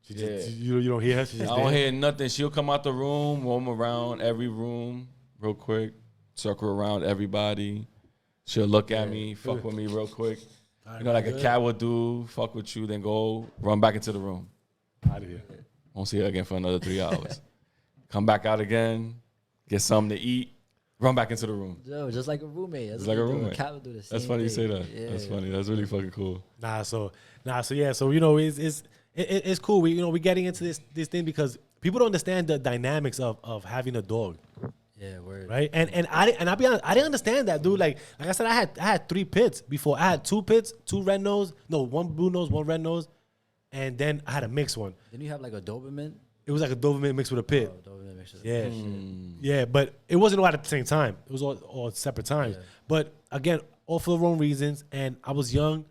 You don't hear her? I don't hear nothing. She'll come out the roam around every room real quick, circle around everybody. She'll look at me, fuck with me real quick. You know, like a cat would do, fuck with you, then go run back into the room. Out of here. Won't see her again for another 3 hours. Come back out again, get something to eat, run back into the room. Yo, just like a roommate. It's like a roommate. A cat would do the same That's funny thing. you say that. Yeah. That's funny. That's really fucking cool. So it's cool. We're getting into this thing because people don't understand the dynamics of having a dog. Yeah, word. Right? And I'll be honest, I didn't understand that, dude. Like I said, I had 3 pits before. I had 2 pits, 2 red nose, 1 blue nose, 1 red nose, and then I had a mixed one. Didn't you have like a Doberman? It was like a Doberman mixed with a pit. Oh, Doberman mixed with Yeah. Yeah, but it wasn't all at the same time. It was all separate times. Yeah. But again, all for the wrong reasons. And I was young.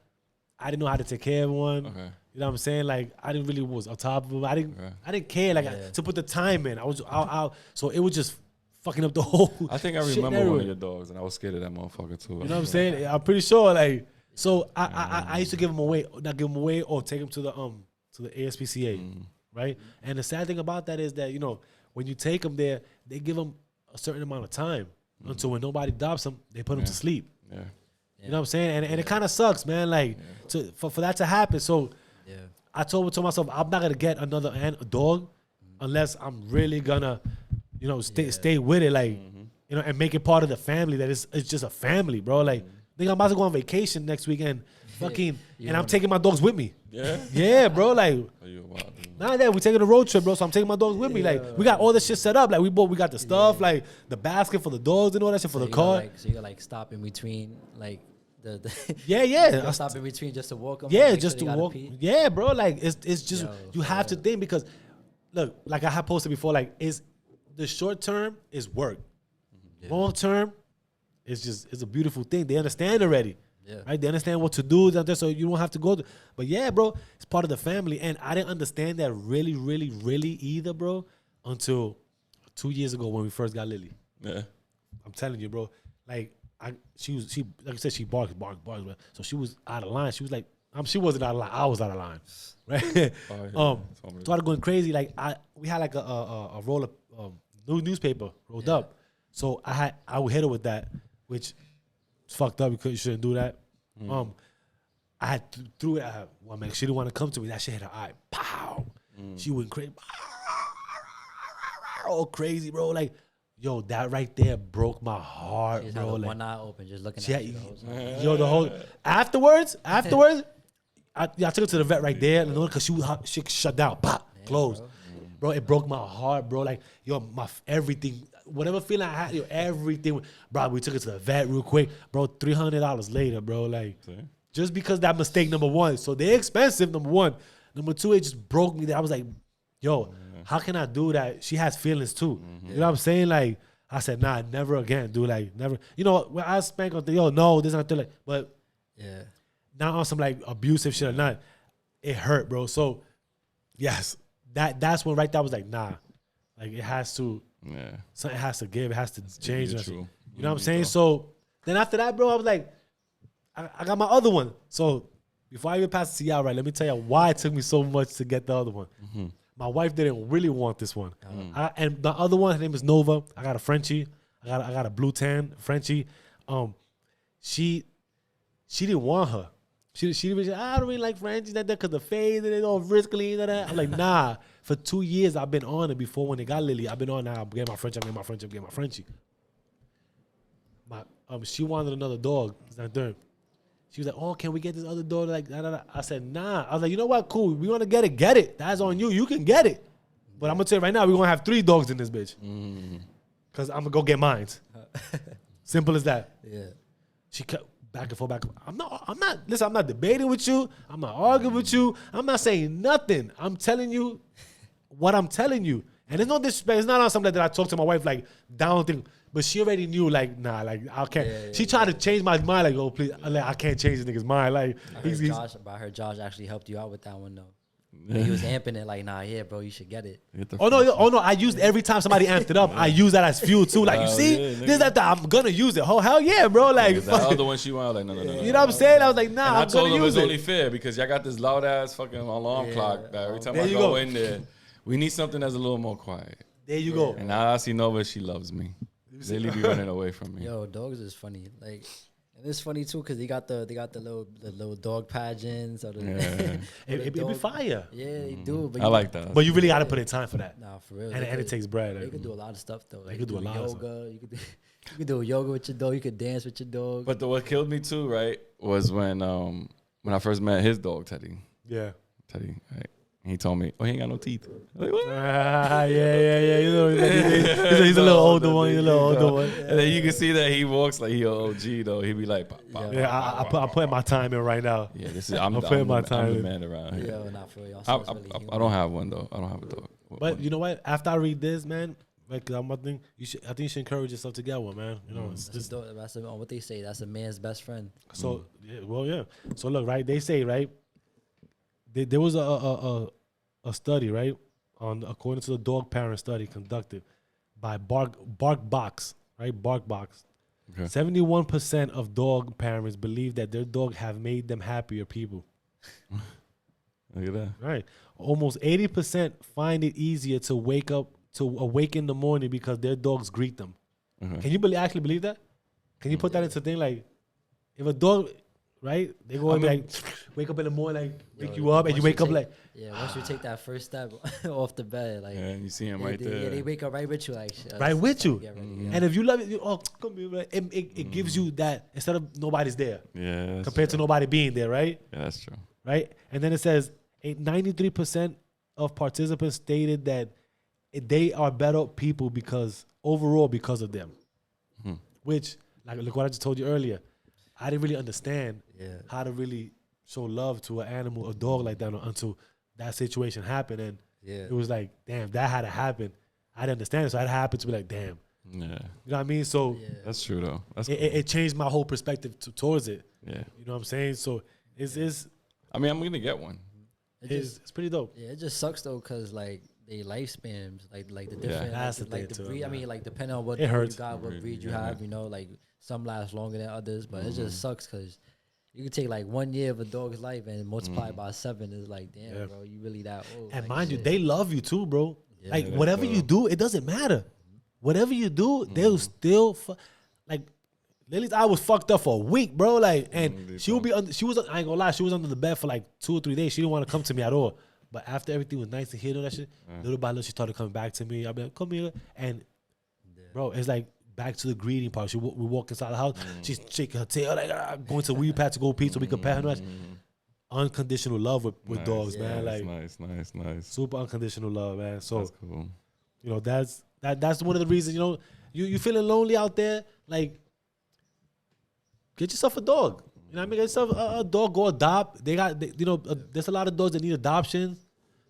I didn't know how to take care of one. Okay. You know what I'm saying? Like I didn't really was on top of them. I didn't care to put the time in. I was out. So it was just fucking up the whole. I think I remember one of your dogs, and I was scared of that motherfucker too. You know what I'm saying? I'm pretty sure. Like so, I used to give them away, not give them away, or take them to the ASPCA, right? And the sad thing about that is that when you take them there, they give them a certain amount of time until when nobody adopts them, they put them to sleep. Yeah. You know what I'm saying? And it kind of sucks, man. Like for that to happen. So I told myself I'm not gonna get another dog unless I'm really gonna, stay with it, like and make it part of the family. That it's just a family, bro. Like I'm about to go on vacation next weekend, fucking, and I'm taking my dogs with me. Yeah. Yeah, bro. Like. Are you wild, dude? Nah, that we taking a road trip, bro. So I'm taking my dogs with me. Like we got all this shit set up. Like we got the stuff, like the basket for the dogs and all that shit for the car. So you gotta like stop in between, like the yeah. I stop in between just to walk them. Yeah, just to walk. Yeah, bro. Like it's just you have to think because look, like I have posted before, like is the short term is work, long term, it's a beautiful thing. They understand already. Yeah. Right, they understand what to do, so you don't have to go. But yeah, bro, it's part of the family, and I didn't understand that really either, bro, until 2 years ago when we first got Lily. Yeah, I'm telling you, bro. Like she like I said, she barks. So she was out of line. She was like, she wasn't out of line. I was out of line, right? Started going crazy. Like we had like a roll of newspaper rolled up, so I would hit her with that, which. It's fucked up because you shouldn't do that. I had threw it at her. Well, man, she didn't want to come to me. That shit hit her eye. Pow. She went crazy. All crazy, bro. Like, yo, that right there broke my heart, bro. Like, one eye open, just looking at you. The whole afterwards, I took her to the vet right there, because she shut down. Pop, closed. Bro, it broke my heart, bro. Like, yo, my everything. Whatever feeling I had, yo, everything. Bro, we took it to the vet real quick. Bro, $300 later, bro. Like, just because that mistake, number one. So they're expensive, number one. Number two, it just broke me. I was like, yo, how can I do that? She has feelings too. You know what I'm saying? Like, I said, nah, never again, dude. Like, never. You know, when I spank on the, yo, no, this not like, but not on some like abusive shit or not. It hurt, bro. So, yes, that's when right there I was like, nah. Like, it has to. Yeah, something has to give. It has to change. You know what I'm saying? So then after that, bro, I was like, I got my other one. So before I even passed the CR, right, let me tell you why it took me so much to get the other one. My wife didn't really want this one, and the other one, her name is Nova. I got a Frenchie. I got a blue tan Frenchie. She didn't want her. She was like, I don't really like Frenchies that because the fade and they all wrinkly and that. I'm like, nah. For 2 years, I've been on it before when they got Lily. I've been on now. I'm getting my Frenchie. She wanted another dog. She was like, oh, can we get this other dog? Like, I said, nah. I was like, you know what? Cool. We want to get it. Get it. That's on you. You can get it. But I'm going to tell you right now, we're going to have 3 dogs in this bitch. Because I'm going to go get mine. Simple as that. Yeah. She kept back and forth. I'm not debating with you. I'm not arguing with you. I'm not saying nothing. I'm telling you what I'm telling you. And there's no disrespect. It's not on something that I talk to my wife like down thing. But she already knew, like, nah, like, I can't. She tried to change my mind, like, oh, please, like, I can't change this nigga's mind. Like, I heard Josh actually helped you out with that one, though. He was amping it, like, nah, yeah, bro, you should get it. Oh, no, I used every time somebody amped it up, I use that as fuel, too. Like, you see, this, that, I'm going to use it. Oh, hell yeah, bro. Like, the other one she wanted, like, no. You know what I'm saying? I was like, nah, I'm going to use it. I told him it's only fair because y'all got this loud-ass fucking alarm clock that every time I go in there, we need something that's a little more quiet. There you go. And now I see Nova, she loves me. Lily be running away from me. Yo, dogs is funny. Like, and it's funny too because they got the little dog pageants. Or the it be fire. Yeah, they do. But I like that. But you really got to put in time for that. Nah, for real. And it takes bread. You can do a lot of stuff though. Like, you can do a lot of yoga. You could do yoga with your dog. You could dance with your dog. But what killed me too, right, was when I first met his dog, Teddy. Yeah. Teddy, right? He told me, oh, he ain't got no teeth. I'm like, what? Yeah. You know, he's a little older one. He's a little older one. And then you can see that he walks like he an OG, though. He be like, pop, pop, yeah, pop, I'm putting my time in right now. Yeah, I'm putting my time in. I'm the man around here. Yo, not for real. I don't have one, though. I don't have a dog. But you know what? After I read this, man, like, I think you should encourage yourself to get one, man. You know, it's just that's what they say. That's a man's best friend. So, yeah. So, look, right? They say, right? There was a study, right, according to the dog parent study conducted by BarkBox, right? BarkBox. Okay. 71% of dog parents believe that their dog have made them happier people. Look at that. Right. Almost 80% find it easier to awake in the morning because their dogs greet them. Uh-huh. Can you actually believe that? Can you put that into thing like if a dog, right? They go and like wake up in the morning, like wake you up, and you wake up like once you take that first step off the bed, like you see him right there. Yeah, they wake up right with you, like right with you. And if you love it, come here, right? It gives you that instead of nobody's there. Yeah. Compared to nobody being there, right? Yeah, that's true. Right, and then it says 93% of participants stated that they are better people because of them. Which, like, look what I just told you earlier. I didn't really understand how to really show love to an animal, a dog like that, until that situation happened. And it was like, damn, that had to happen. I didn't understand it, so it happened to be like, damn. Yeah. You know what I mean? So That's true, though. That's cool. it changed my whole perspective towards it. Yeah. You know what I'm saying? So it's I mean, I'm going to get one. it's pretty dope. Yeah, it just sucks though, cause like they lifespans, like the different, That's the like thing the too, breed. I man. mean, like depending on what It breed hurts. you got, what breed you Yeah. have, you know, like some last longer than others, but it just sucks cause you can take like 1 year of a dog's life and multiply it by 7. It's like, damn, bro, you really that old. And like, mind you, shit. they love you too, bro. Yeah. Like that's whatever you dope. do, it doesn't matter. Whatever you do, they'll still like. Lily's eye was fucked up for a week, bro. Like, and she would be. She was. I ain't gonna lie. She was under the bed for like 2 or 3 days. She didn't want to come to me at all. But after everything was nice and healed and that shit, little by little, she started coming back to me. I'll be like, come here, and bro, it's like back to the greeting part. We walk inside the house. She's shaking her tail, like going to the weed patch to go pee so we can pet her. Unconditional love with Nice, dogs, man. Like nice. super unconditional love, man. So That's cool. you know, that's one of the reasons, you know, you feeling lonely out there, like, get yourself a dog. You know what I mean? Get yourself a dog, go adopt. There's a lot of dogs that need adoption.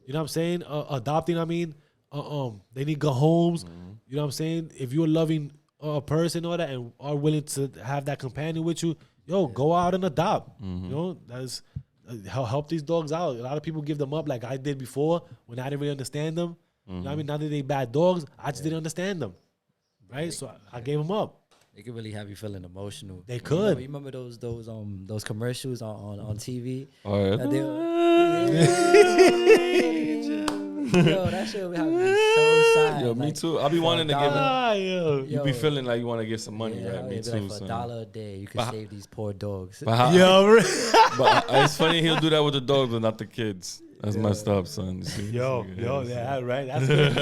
You know what I'm saying? Adopting, I mean, they need good homes. You know what I'm saying? If you're a loving person or that and are willing to have that companion with you, go out and adopt. You know, that's help these dogs out. A lot of people give them up like I did before when I didn't really understand them. You know what I mean? Not that they bad dogs, I just didn't understand them. Right? So I gave them up. They could really have you feeling emotional. They could. You remember those commercials on TV? Oh, yeah. That yo, that shit would have me so sad. Yo, me like, too. I'll be wanting to give it. You be Yo. feeling like you want to get some money, right? Me it'd be too. like for son. $1 a day, you can save these poor dogs. But, how, Yo, but it's funny he'll do that with the dogs, but not the kids. That's messed up, son. You see? yeah, right. That's good.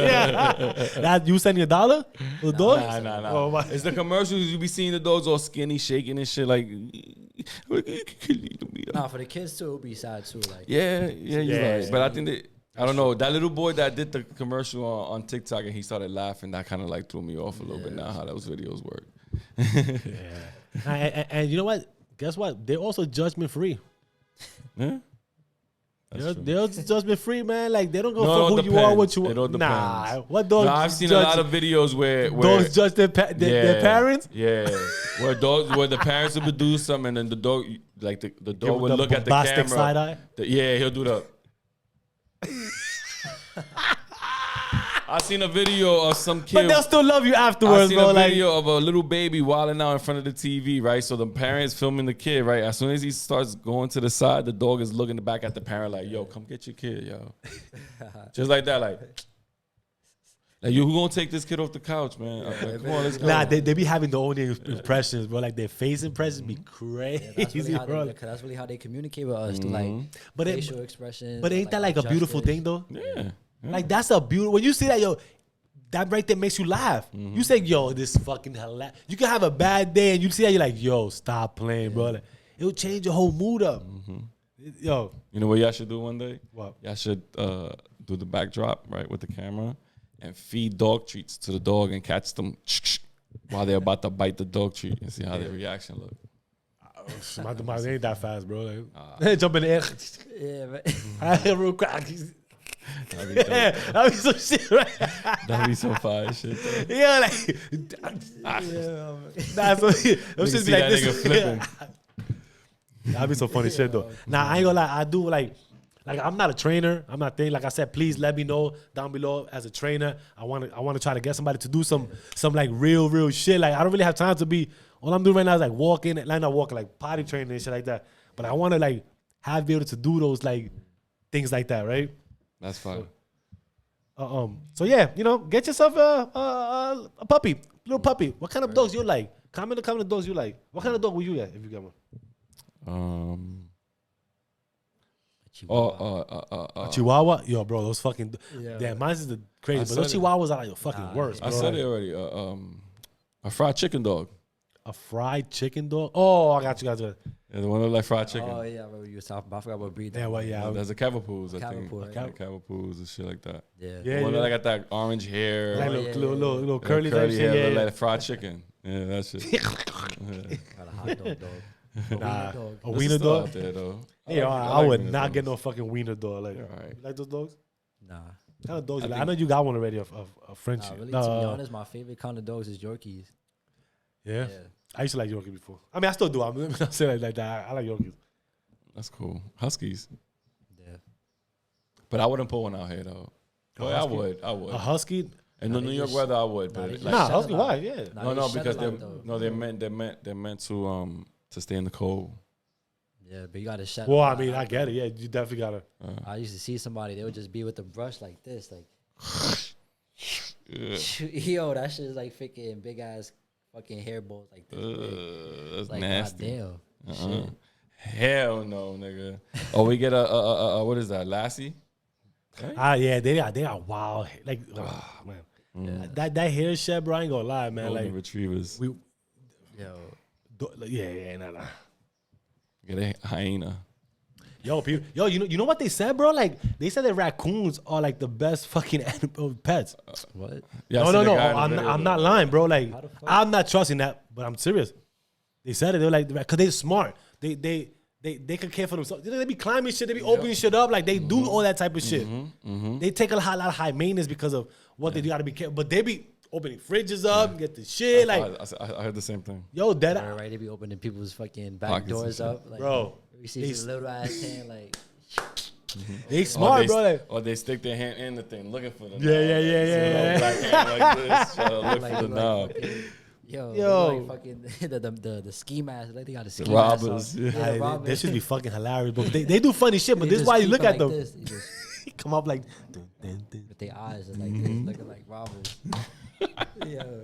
That you sending $1 for the dog? Nah. Oh, my. It's the commercials you be seeing the dogs all skinny, shaking and shit. Like, Nah, for the kids too, it would be sad too. Like, yeah, you're Yeah. right. But I think that I don't know that little boy that did the commercial on TikTok and he started laughing. That kind of like threw me off a little bit. Now how those videos work. And you know what? Guess what? They're also judgment free. Yeah. They're judgment free, man. Like they don't go No, for it who you are, what depends. you It all are. Nah, depends. what dogs? No, I've seen a judge- lot of videos where dogs judge their parents. Yeah, where the parents will do something and then the dog, like the Give dog them will the look at the bombastic camera. side eye. Yeah, he'll do that. I seen a video of some kid. But they'll still love you I afterwards, seen bro. a Like, video of a little baby wilding out in front of the TV, right? So the parents filming the kid, right? As soon as he starts going to the side, the dog is looking back at the parent like, yo, come get your kid, yo. Just like that, like you who gonna take this kid off the couch, man? Like, come on, let's go. nah, they be having their own impressions, bro. Like their face impressions be crazy, that's really how they communicate with us through like But it- facial expressions. But ain't that like a beautiful gestures. thing though? Yeah. Like that's a beautiful. When you see that, yo, that right there makes you laugh. You say, yo, this fucking hilarious. You can have a bad day and you see that, you're like, yo, stop playing, bro. Like, it'll change your whole mood up. Yo, You know what y'all should do one day? What? Y'all should do the backdrop, right, with the camera and feed dog treats to the dog and catch them while they're about to bite the dog treat and see how their reaction look. my ain't that fast, bro. Like, jump in the air. Yeah, but Real quick. That'd be dope. Yeah, that'd be some shit, right? That'd be some fire shit. Though. Yeah, like, that's what You those shit see be like that this. nigga flipping. That'd be some funny shit though. Nah, I ain't gonna lie. I do like I'm not a trainer. I'm not thinking. Like I said, please let me know down below as a trainer. I want to try to get somebody to do some like real shit. Like I don't really have time to be. All I'm doing right now is like walking, like not walking, like potty training and shit like that. But I want to like be able to do those like things like that, right? That's fine. So yeah, you know, get yourself a puppy, little puppy. What kind of dogs you like? Comment the kind of dogs you like. What kind of dog will you get if you get one? A Chihuahua? Yo, bro, those fucking damn, mine's is the crazy, but those Chihuahuas are like the fucking worst, bro. I said it already. A fried chicken dog. A fried chicken dog? Oh, I got you. Yeah, the one that look like fried chicken. Oh yeah, I remember you was talking about. I forgot what breed. Yeah, well, yeah. There's a Cavapoos, I think. Cavapoos, right? Like Cavapoos and shit like that. Yeah. Yeah, The one yeah. that got that orange hair. Like yeah, little that curly type hair, shit. look Yeah, like fried chicken. Yeah, that shit. Got a hot dog. Nah, dog. a There's wiener still dog. out there though. Yeah, like- I like would wiener not dogs. get no fucking wiener dog. Like, You're all right. you like those dogs? Nah. What kind of dogs? I you like? I think- know you got one already. A French. Nah, really, to be honest, my favorite kind of dogs is Yorkies. Yeah. Yeah. I used to like Yorkies before. I mean, I still do. I'm not saying like that. I like Yorkies. That's cool. Huskies. Yeah. But I wouldn't pull one out here though. Boy, I husky? would. I would. A husky? In Nah, the they New York just- weather, I would. nah, But they just like, Nah, shed a husky. lot. Why? Yeah. Nah, no, they no, shed a because lot, though. they're meant to stay in the cold. Yeah, but you gotta shut. Well, a I lot mean, I out, get though. it. Yeah, you definitely gotta. I used to see somebody, they would just be with the brush like this, like, Yeah. yo, that shit is like freaking big ass fucking hair balls like this. big. That's Like, nasty. goddamn. Uh-uh. Hell no, nigga. Oh, we get a what is that? Lassie? Yeah, they are wild. Like, man, that hair shed, bro. I ain't gonna lie, man. Golden Like, retrievers. we, Yo, yeah, nah. Get a hyena. Yo, people, you know what they said, bro? Like, they said that raccoons are like the best fucking animal pets. what? Yeah, I No, seen the guy in the I'm video, not, I'm not though. lying, bro. Like, How the fuck? I'm not trusting that, but I'm serious. They said it. They were like, because they're smart. They could care for themselves. They be climbing shit. They be opening shit up. Like, they do all that type of shit. They take a lot of high maintenance because of what they do. Gotta be careful. But they be opening fridges up and get the shit. Like, I heard the same thing. yo, that, Right, they be opening people's fucking back Pockets and doors shit. up, like, bro. We see they his little ass hand, like, They smart, bro. Like, Or they stick their hand in the thing looking for the Yeah. Black hand like this, try to look like, for the knob. fucking, yo, Yo. like fucking the ski mask, like they got a ski The mask robbers, on. yeah. Yeah, they robbers. should be fucking hilarious, but they do funny shit. But They this is just why you look creeping at them. like this. They just- Come up like, dun, dun, dun. with their eyes are like this, looking like robbers. Yo.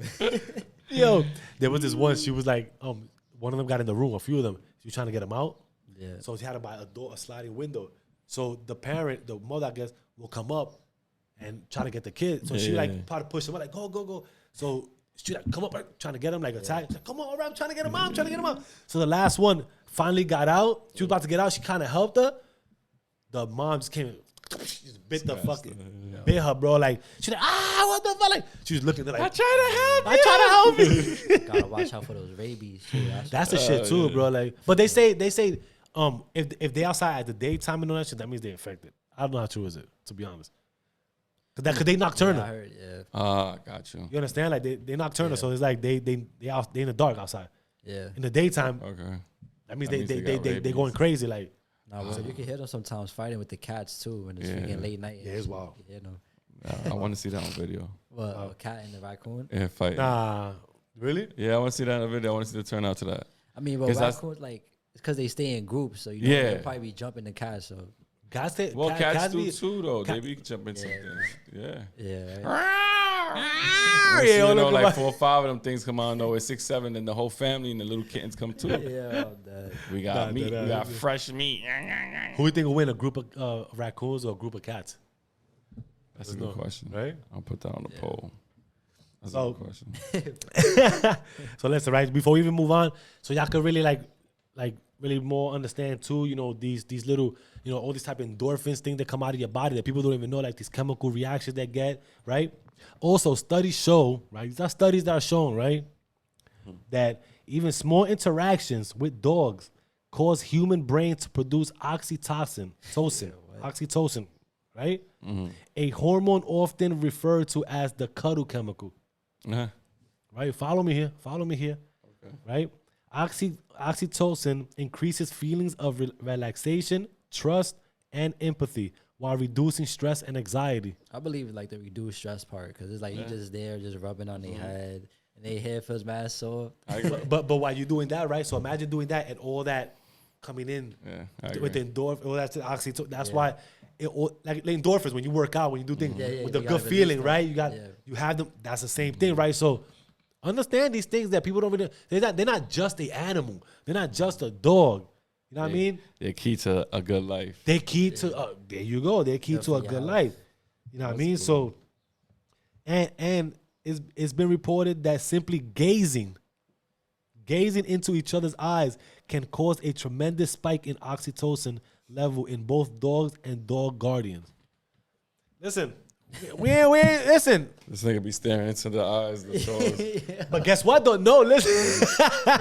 Yo, there was this one. She was like, one of them got in the room. A few of them. She was trying to get them out. Yeah. So she had to buy a door, a sliding window. So the parent, the mother, I guess, will come up and try to get the kid. So she Yeah. like try to push him, like go. So she like come up, like, trying to get him, like attack. She's like, come on, all right, I'm trying to get him out, So the last one finally got out. She was about to get out. She kind of helped her. The mom just came, she just bit the fucking, bit her, bro. Like she's like, what the fuck? Like she was looking, like, I try to help you. Gotta watch out for those rabies too. That's the shit too, bro. Like, but they say, if they outside at the daytime and all that shit, that means they're infected. I don't know how true is it, to be honest. Cause they nocturnal. I heard, yeah. Got you. You understand? Like they nocturnal, so it's like they in the dark outside. Yeah. In the daytime, Okay. that means That means they got they rabies. going crazy. Like, Nah, bro, you can hear them sometimes fighting with the cats too when it's Yeah. freaking late night. Yeah, it's wild. You know, I want to see that on video. well, a cat and the raccoon. Yeah, fight. nah, really? Yeah, I want to see that in the video. I want to see the turnout to that. I mean, but 'Cause that's- raccoons like it's because they stay in groups, so you know Yeah. they'll probably be jumping the cats. So Guys, they, Well, cats do be, too, though. cat- They be jumping some things. Yeah. yeah, right? Yeah, Yeah, you know, look at like my- 4 or 5 of them things come on though. It's 6, 7, and the whole family and the little kittens come too. Yeah, I'm dead. We got Nah, meat. nah, We got nah. fresh meat. Who you think will win, a group of raccoons or a group of cats? That's a good question. Right? I'll put that on the poll. That's So- a good question. So listen, right before we even move on, so y'all could really like really more understand too. You know, these little, you know, all these type of endorphins things that come out of your body that people don't even know, like these chemical reactions that get, right? Also, studies show, right? These are studies that are shown, right, that even small interactions with dogs cause human brain to produce oxytocin, right? A hormone often referred to as the cuddle chemical. Uh-huh. Right? Follow me here. Right? Oxytocin increases feelings of relaxation, trust, and empathy while reducing stress and anxiety. I believe like the reduced stress part because it's like you just there, just rubbing on their head, and their head feels mad sore. I agree. But while you're doing that, right? So imagine doing that and all that coming in Yeah, I with the agree. endorphin, all that's the oxytocin. That's Yeah. why it all, like the endorphins when you work out, when you do things Yeah, with you the gotta good release feeling, them. right? Yeah. You have them. That's the same thing, right? So understand these things that people don't really. They're not just a animal. They're not just a dog. You know what I mean? They're key to a good life. They key to there you go. They're key to a Definitely good have. life. You know what I mean? So and it's been reported that simply gazing Gazing into each other's eyes can cause a tremendous spike in oxytocin level in both dogs and dog guardians. Listen, we ain't listen. This nigga be staring into the eyes of the dogs. But guess what though? No, listen.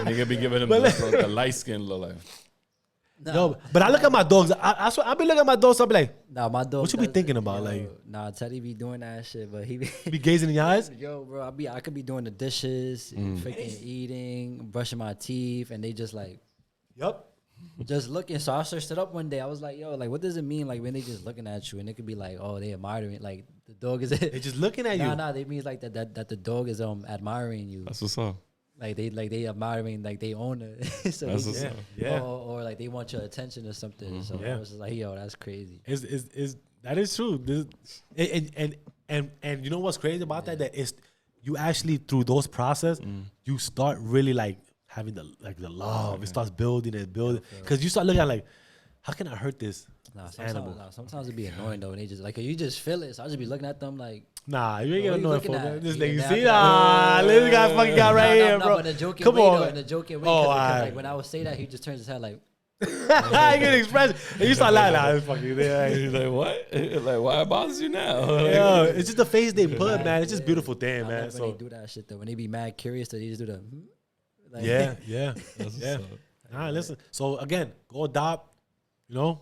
Nigga be giving them the light skin look like. Nah, No, but I look at my dogs. I swear, I be looking at my dogs. I be like, nah, my dog. what you be thinking about? Like, nah, Teddy be doing that shit, but he be, be gazing in your eyes. yo, bro, I could be doing the dishes, freaking eating, brushing my teeth, and they just like, Yep. just looking. So I searched it up one day. I was like, yo, like, what does it mean, like, when they just looking at you, and it could be like, oh, they admiring, like, the dog is They just looking at you. Nah, they means like that the dog is admiring you. That's what's up. Like they admiring, like they own it. So That's they what's just- up. Yeah. or like they want your attention or something. So Yeah. I was just like, yo, that's crazy. Is that is true. And you know what's crazy about that? That is you actually through those process, you start really like having the love. It starts building and building because you start looking at like, how can I hurt this animal? Sometimes it be annoying though, and they just like you just feel it. So I just be looking at them like, Nah, you ain't Bro, gonna what know you it for looking that. at? This Yeah, nigga, nah, see? nah, Ah, this guy fucking got right here, bro. but in a joking Come way, on, though, man. in a joking way. Oh, 'Cause, alright. like when I would say that, he just turns his head like, I get express. And you start laughing. Nah, this fucking He's like, what? Like, why it bothers you now? Yo, it's just the face they put, man. It's just beautiful thing, I man. love when So they do that shit though. When they be mad curious, they just do the. Like, yeah. That's what's Yeah. up. Nah, listen. So again, go adopt. You know,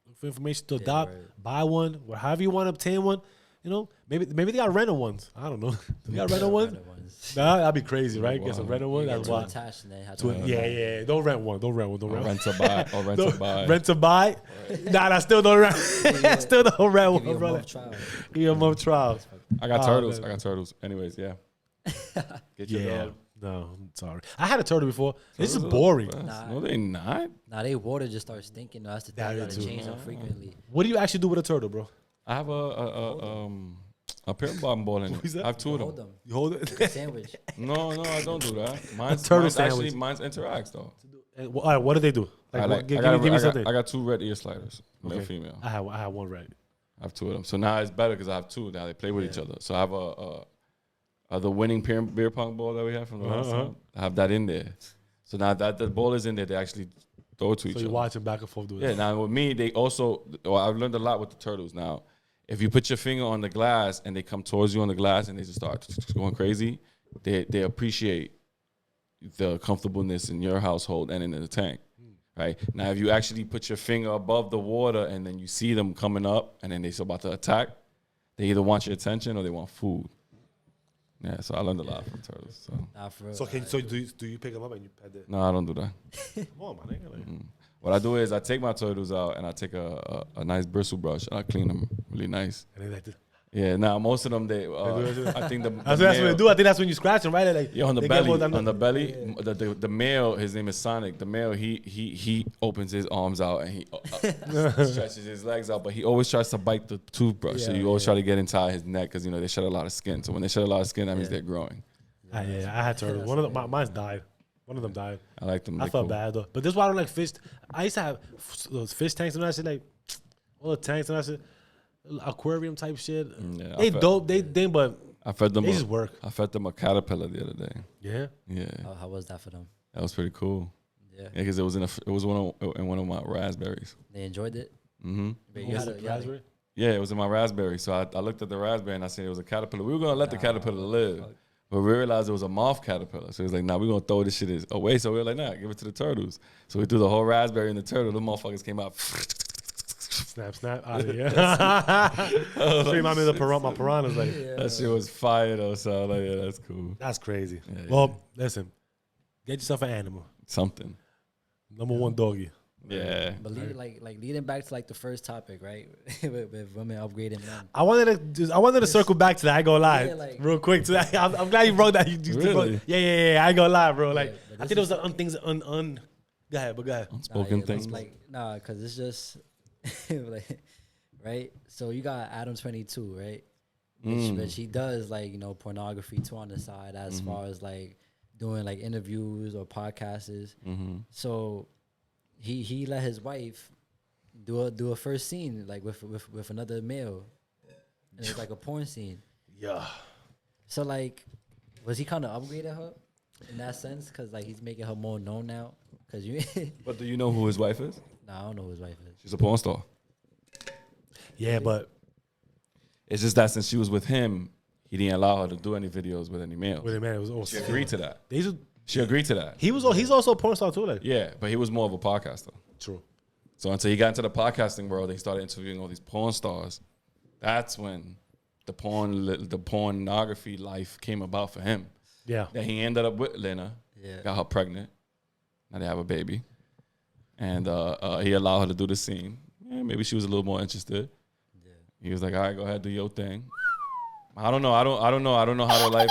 look for information to adopt. right. Buy one, or however you want to obtain one. You know, maybe they got rental ones. I don't know. They got rental ones. Random ones. Nah, that'd be crazy, right? Get some Wow. rental one. You get That's too why. attached and then have To to. it. Yeah. Don't rent one. Don't rent one. Don't Or rent one. rent to buy. Or rent to buy. Rent to buy. Nah, I still don't rent. Still don't rent Give you one, a brother. month trial. Give you a month trial. I got Oh, turtles. man. I got turtles. Anyways, yeah. Get your Yeah. dog. No, I'm sorry. I had a turtle before. It's just Turtles are boring. the best. Nah. No, they not. Nah, they water just starts stinking. That's the thing. That You is gotta too. change them frequently. What do you actually do with a turtle, bro? I have a pair bottom ball in What is it. that? I have two of Hold them. them. You hold it. Sandwich. No, I don't do that. Mine's, turtle mine's sandwich. actually mine's interacts though. And, all right, what do they do? Like, I, what, like, give, I, got, give me something. I got two red ear sliders, male, Okay. female. I have one right. I have two of them. So now it's better because I have two. Now they play with each other. So I have the winning beer pong ball that we have from the last time. I have that in there. So now that the ball is in there, they actually throw it to each So other. you're watching back and forth doing Yeah, that. now with me, they also, I've learned a lot with the turtles now. If you put your finger on the glass and they come towards you on the glass and they just start going crazy, they appreciate the comfortableness in your household and in the tank, right? Now, if you actually put your finger above the water and then you see them coming up and then they're about to attack, they either want your attention or they want food. Yeah, so I learned a lot from turtles. So Nah, for real. So do you pick them up and you pet them? no, I don't do that. Come on, man. Like, What I do is I take my turtles out and I take a nice bristle brush and I clean them really nice. and they like this. Yeah, now most of them I think That's what they do. I think that's when you scratch them, right? Like, yeah, on the they get belly, more than- on the belly, the male, his name is Sonic. The male, he opens his arms out and he stretches his legs out, but he always tries to bite the toothbrush. So you always try to get inside his neck because they shed a lot of skin. So when they shed a lot of skin, that means they're growing. I had turtles. One of them, mine's died. One of them died. I like them. I They're felt cool. bad though. But this is why I don't like fish. I used to have those fish tanks and that shit, like all the tanks and that shit, aquarium type shit. Yeah, They dope. They but I fed them. they just work. I fed them a caterpillar the other day. Yeah. Yeah, How was that for them? that was pretty cool. Yeah, Yeah, because it was in one of my raspberries. they enjoyed it. Mm-hmm. But What was it, raspberry? Yeah, it was in my raspberry. So I looked at the raspberry and I said it was a caterpillar. We were gonna let the caterpillar live, but we realized it was a moth caterpillar. So it was like, nah, we're gonna throw this shit away. So we were like, nah, give it to the turtles. So we threw the whole raspberry in the turtle. The motherfuckers came out. Snap out of here. So remind me of my piranhas. Like That shit was fire though. So I was like, yeah, that's cool. that's crazy. Yeah, Well, listen, get yourself an animal. Something. Number one, doggy. Yeah. But leading back to like the first topic, right? with women upgrading men. I wanted to circle back to that. I ain't gonna lie, Yeah, like- real quick. To that, I'm glad you brought that. Really? Yeah. I ain't gonna lie, bro. Like but I this think it was the things un. Go ahead, but go ahead. Unspoken things. Cause it's just like, right. So you got Adam 22, right? Which he does like pornography too on the side as far as like doing like interviews or podcasts. So he let his wife do a first scene like with another male, and it's like a porn scene. Yeah. So like, was he kind of upgraded her? in that sense, because like he's making her more known now. Because you, But do you know who his wife is? nah, I don't know who his wife is. She's a porn star. Yeah, but It's just that since she was with him, he didn't allow her to do any videos with any males. wait a minute, it was She also agreed to that. he's She agreed to that. he's also a porn star too. Like Yeah, but he was more of a podcaster. true. So until he got into the podcasting world, he started interviewing all these porn stars. That's when the pornography life came about for him. Yeah, Then he ended up with Lena, Yeah. got her pregnant. Now they have a baby, and he allowed her to do the scene. Yeah, maybe she was a little more interested. Yeah. He was like, "All right, go ahead, do your thing." I don't know. I don't know how the life.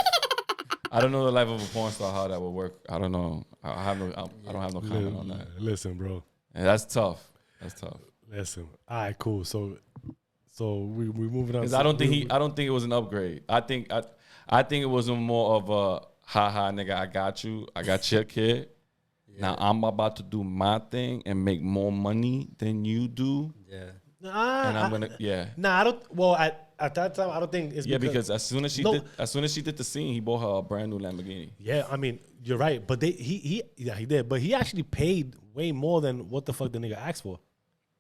I don't know the life of a porn star, how that would work. I don't know. I don't have no comment on that. Listen, bro. And that's tough. That's tough. Listen. All right, cool. So we moving on. Because I don't think it was an upgrade. I think it was more of a haha nigga, I got you. I got your kid. Yeah. Now I'm about to do my thing and make more money than you do. Yeah. And I'm gonna Nah, I don't. Well, at that time, I don't think it's because as soon as she did the scene, he bought her a brand new Lamborghini. Yeah, I mean, you're right, but he did, but he actually paid way more than what the fuck the nigga asked for.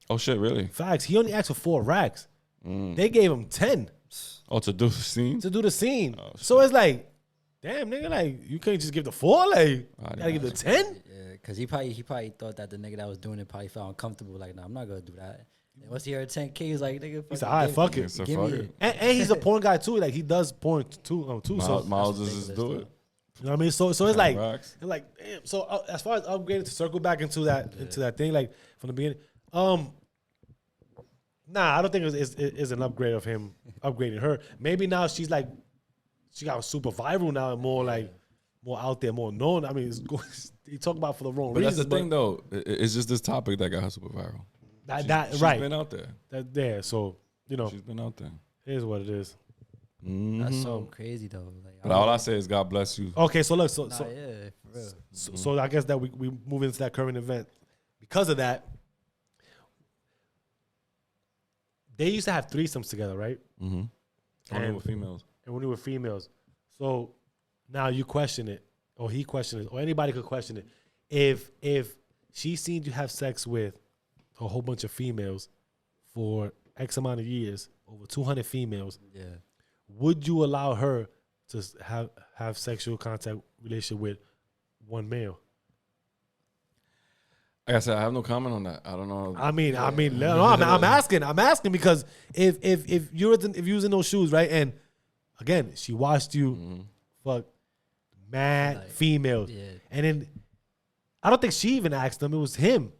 Oh shit, really? Facts. He only asked for 4 racks. They gave him 10 Oh, to do the scene? to do the scene. Oh, So it's like, damn, nigga, like you can't just give the 4, like gotta give the 10. Yeah, because he probably thought that the nigga that was doing it probably felt uncomfortable. Like, nah, I'm not gonna do that. And once he heard 10K, he's like, nigga, He said, all right, fuck it. So Give fuck me it. it. And he's a porn guy too. Like he does porn too. So Miles That's just ridiculous, do it. you know what I mean? So it's like, Racks. damn. So as far as upgrading to circle back into that thing, like from the beginning, nah, I don't think it's an upgrade of him upgrading her. Maybe now she's like, she got super viral now and more like more out there, more known. I mean, you talk about for the wrong But that's reasons. the thing, though. It's just this topic that got her super viral. She's right been out there. there. So you know, She's been out there. it is what it is. That's so crazy though. Like, But all I say is God bless you. Okay, so look, yeah, for real. so I guess that we move into that current event. Because of that, they used to have threesomes together, right? Mm-hmm. Only And- with females. And when they were females. So now you question it, or he questioned it, or anybody could question it. If she seen you have sex with a whole bunch of females for X amount of years, over 200 females, Yeah. would you allow her to have sexual contact relationship with one male? Like I said, I have no comment on that. I don't know. I'm asking because if you was in those shoes, right, and again she watched you fuck mad Like, females, yeah. and then I don't think she even asked them; it was him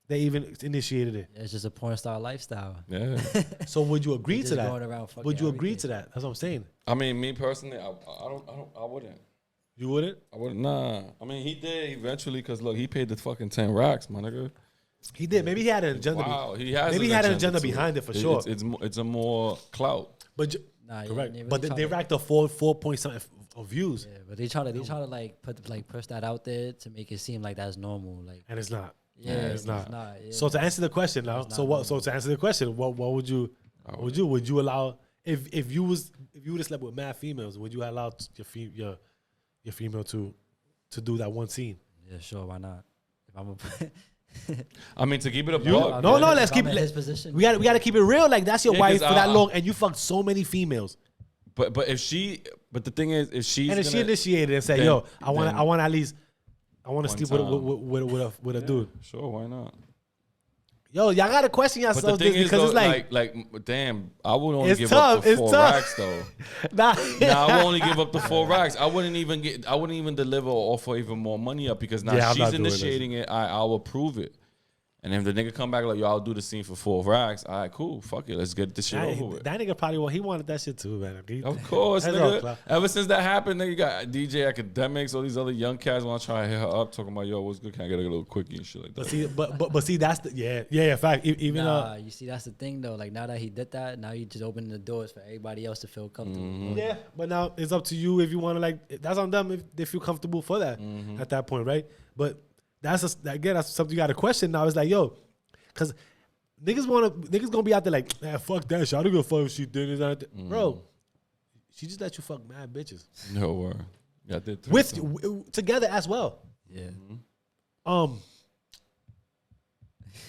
that even initiated it. It's just a porn star lifestyle. Yeah. So would you agree Just to going that? around fucking Would you agree everything. to that? That's what I'm saying. I mean, me personally, I wouldn't. You wouldn't? I wouldn't. Nah. I mean, he did eventually because look, he paid the fucking 10 racks, my nigga. He did. Maybe he had an agenda. Wow, he has. Maybe he had an agenda to it. behind it for sure. It's a more clout. But Nah, correct. yeah, But they racked up 4 point something of views, Yeah, but they try to like push that out there to make it seem like that's normal. Like, and it's not. yeah, it's not. yeah. So to answer the question now, It's so not what? normal. So to answer the question, what would you? Would you allow if you would have slept with mad females? Would you allow your female to do that one scene? Yeah, sure, why not? If I'm I mean, to keep it a You- buck. No, if let's I'm keep in it- his position. We got to keep it real. Like that's your Yeah, wife 'cause for that long, and you fucked so many females. But the thing is, if she's And if she gonna- initiated and said, then- "Yo, I want then- at least, I want to One sleep time. with a dude." Sure, why not? Yo, y'all gotta question But the yourselves thing is, because though, it's like, damn, I would only It's give tough, up the it's 4 tough. racks though. nah, Now I would only give up the 4 racks. I wouldn't even deliver or offer even more money up because now Yeah, I'm not she's doing this. initiating it. I will approve it. And if the nigga come back like, yo, I'll do the scene for 4 racks. All right, cool. Fuck it. Let's get this shit over with. that nigga probably wanted that shit too, man. Of course, That's all, nigga. Cloud. Ever since that happened, nigga, you got DJ Academics, all these other young cats want to try to hit her up, talking about, yo, what's good? Can I get a little quickie and shit like that? But see, that's the yeah. Fact, even You see, that's the thing though. Like now that he did that, now you just opening the doors for everybody else to feel comfortable. Mm-hmm. yeah. But now it's up to you if you want to like. That's on them if they feel comfortable for that at that point, right? But that's something you got to question now. It's like, yo, because niggas gonna be out there like, man, fuck that shit. I don't give a fuck if she did this. Bro, she just let you fuck mad bitches. No word. Yeah, I did with threesome. together as well. Yeah.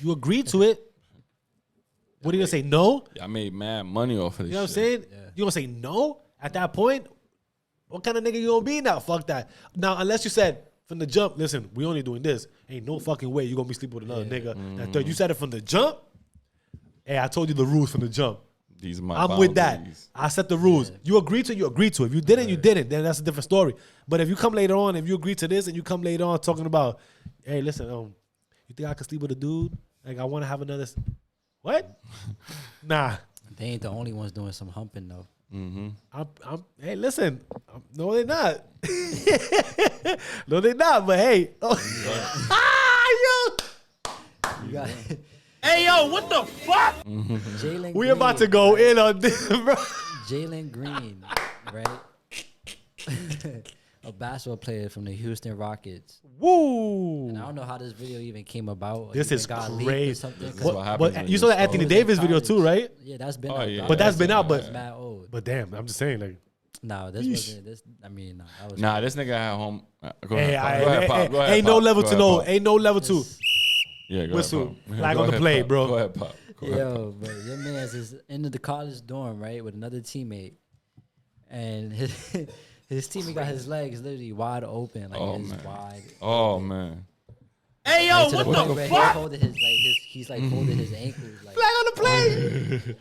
You agreed to it. What are you gonna say? No? Yeah, I made mad money off of this You know what I'm shit. saying? Yeah. You gonna say no at that point? What kind of nigga you gonna be now? Fuck that. Now, unless you said from the jump, listen, we only doing this. Ain't no fucking way you gonna be sleeping with another nigga. That third. You said it from the jump. Hey, I told you the rules from the jump. These are my I'm with that. boundaries. I set the rules. You agreed to, you agreed to. If you didn't, you didn't. Then that's a different story. But if you come later on, if you agree to this and you come later on talking about, hey, listen, you think I could sleep with a dude? Like I want to have another. What? Nah. They ain't the only ones doing some humping though. Hey, listen. No, they're not. No, they're not. But hey, yo. You got Hey, yo, what the fuck? Jalen. We about to go in on this, bro. Jalen Green, right? A basketball player from the Houston Rockets. Woo. And I don't know how this video even came about. This It is got leaked or crazy. something. This is what happens But when you you saw the start. Anthony It was in Davis video too, college. right? Yeah, that's been Oh, out. yeah. But that's been out, That's but mad old. but damn, I'm just saying, like, No, this wasn't. This. I mean, no, that was. Nah, this nigga had home. Go hey, ahead, Pop. Go ahead, Pop. Go ahead, ain't no Pop. level Go to ahead, know, Pop. ain't no level to. Yeah, go Whistle. ahead, Pop. Flag Go on the ahead, play, Pop. bro. Go ahead, Pop. Go ahead, Pop. Yo, but your man's is into the college dorm, right, with another teammate, and his teammate got his legs literally wide open, like Oh, his man. wide. Oh man. Hey, Like, to yo, the what point the where fuck? He holding his he's like holding his ankles, like. Flag on the play.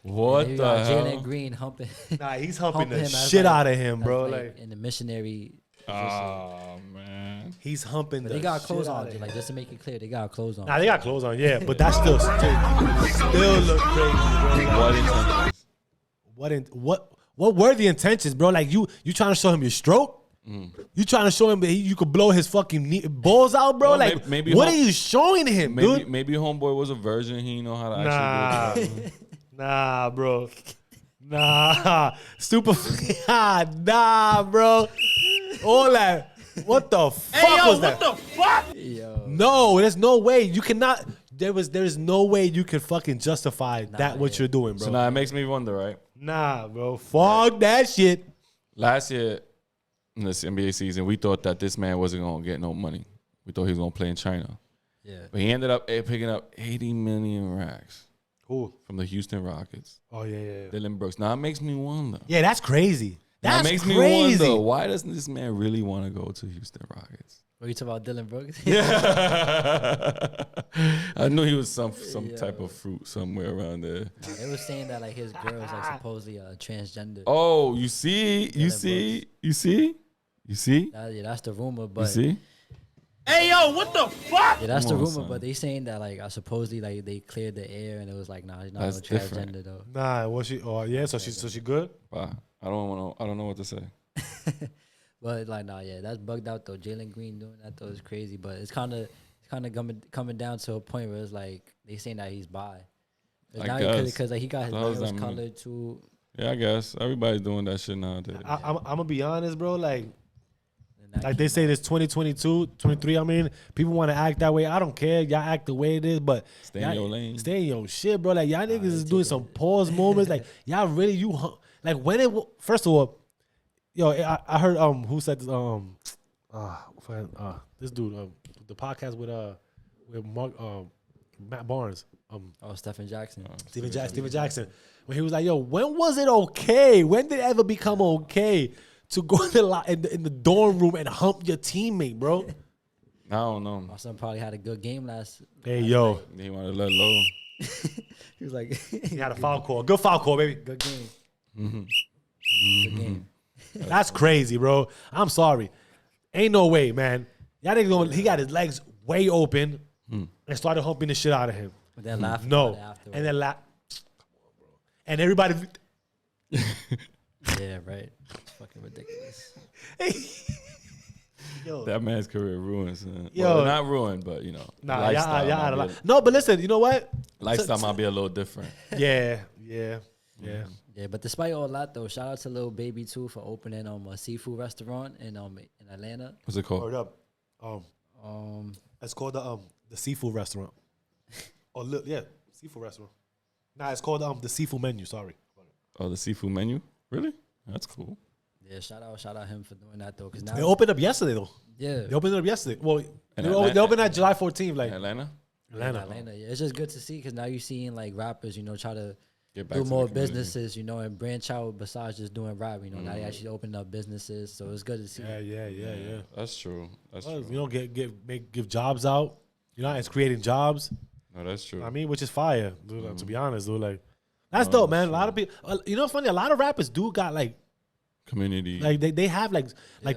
What And you the got hell? Jalen Green humping. Nah, he's humping the him as, shit like- out of him, as, bro. like, Like, in the missionary position. Oh man. he's humping But the they got shit clothes out on, of him. like just to make it clear, they got clothes on. Nah, they got clothes on, yeah, but that still look crazy, bro. Like, What intentions? what were the intentions, bro? Like you trying to show him your stroke? You trying to show him that you could blow his fucking balls out, bro? Well, Like, maybe what home- are you showing him, Maybe dude? maybe homeboy was a virgin. He didn't know how to Nah, actually do it. nah, bro. Nah, super. Nah, bro. All that. What the fuck was that? What the fuck? Yo, No, there's no way you cannot. There's no way you can fucking justify that what you're doing, bro. So now it makes me wonder, right? Nah, bro. Fuck that shit. Last year in this NBA season, we thought that this man wasn't gonna get no money. We thought he was gonna play in China, yeah. but he ended up picking up 80 million racks Who? from the Houston Rockets. Oh yeah. Dylan Brooks. Now it makes me wonder. Yeah, that's crazy. That That's makes crazy. me wonder, why doesn't this man really want to go to Houston Rockets? Were you talking about Dylan Brooks? I knew he was some type of fruit somewhere around there. Nah, they were saying that like his girl is like supposedly transgender. Oh, you see? You see? You see? You see? Yeah, that's the rumor, You but see? Hey, yo, what the fuck? yeah, that's Come the on, rumor. son. But they saying that like supposedly like they cleared the air and it was like nah, he's not That's no different. transgender though. Nah, was she? Oh yeah, so she good? Wow. I don't know what to say. But like nah, yeah, that's bugged out though. Jalen Green doing that though is crazy. But it's kind of coming down to a point where it's like they saying that he's bi. I guess. Because like he got his What the hell does nails that mean? colored too. Yeah, I guess everybody's doing that shit nowadays. I'm gonna be honest, bro. Like And that they say this 2022, 23. I mean, people want to act that way. I don't care. Y'all act the way it is, but Stay in y'all- your lane. Stay in your shit, bro. Like y'all niggas is doing some pause moments. Like y'all really like when it. First of all, yo, I heard who said this this dude the podcast with Mark Matt Barnes oh, Stephen Jackson. Steven Jackson when he was like, yo, when was it okay? When did it ever become okay to go in the dorm room and hump your teammate, bro? I don't know. My son probably had a good game last. Hey, yo, He wanted to let low. He was like, he had a foul call. Good foul call, baby. good game. Mm-hmm. Good game. That's crazy, bro. I'm sorry. Ain't no way, man. Y'all niggas going, he got his legs way open and started humping the shit out of him. But then laughing No. about it afterwards. And then and everybody Yeah, right. It's fucking ridiculous. yo. That man's career ruined, son. Yo. Well, not ruined, but you know, Nah, lifestyle, y'all might out of be line. No, but listen, you know what? lifestyle might be a little different. Yeah. Yeah, but despite all that though, shout out to Lil Baby too for opening a seafood restaurant in Atlanta. What's it called? Hold up. It's called the seafood restaurant. Seafood restaurant. Nah, it's called the seafood menu. Sorry. Oh, the seafood menu. Really? That's cool. Yeah, shout out him for doing that though, because They now opened up yesterday though. yeah, They opened it up yesterday. Well, they Atlanta? opened at July 14th, like Atlanta, Atlanta. Yeah, it's just good to see because now you're seeing like rappers, try to get back do to more the community. businesses, and branch out besides just doing rap. Now they actually opening up businesses, so it's good to see. Yeah. That's true. That's Well, true. give jobs out. It's creating jobs. No, that's true. I mean, which is fire. Dude, to be honest, dude, like that's dope, man. A lot of people, funny. A lot of rappers do got like Community. they have like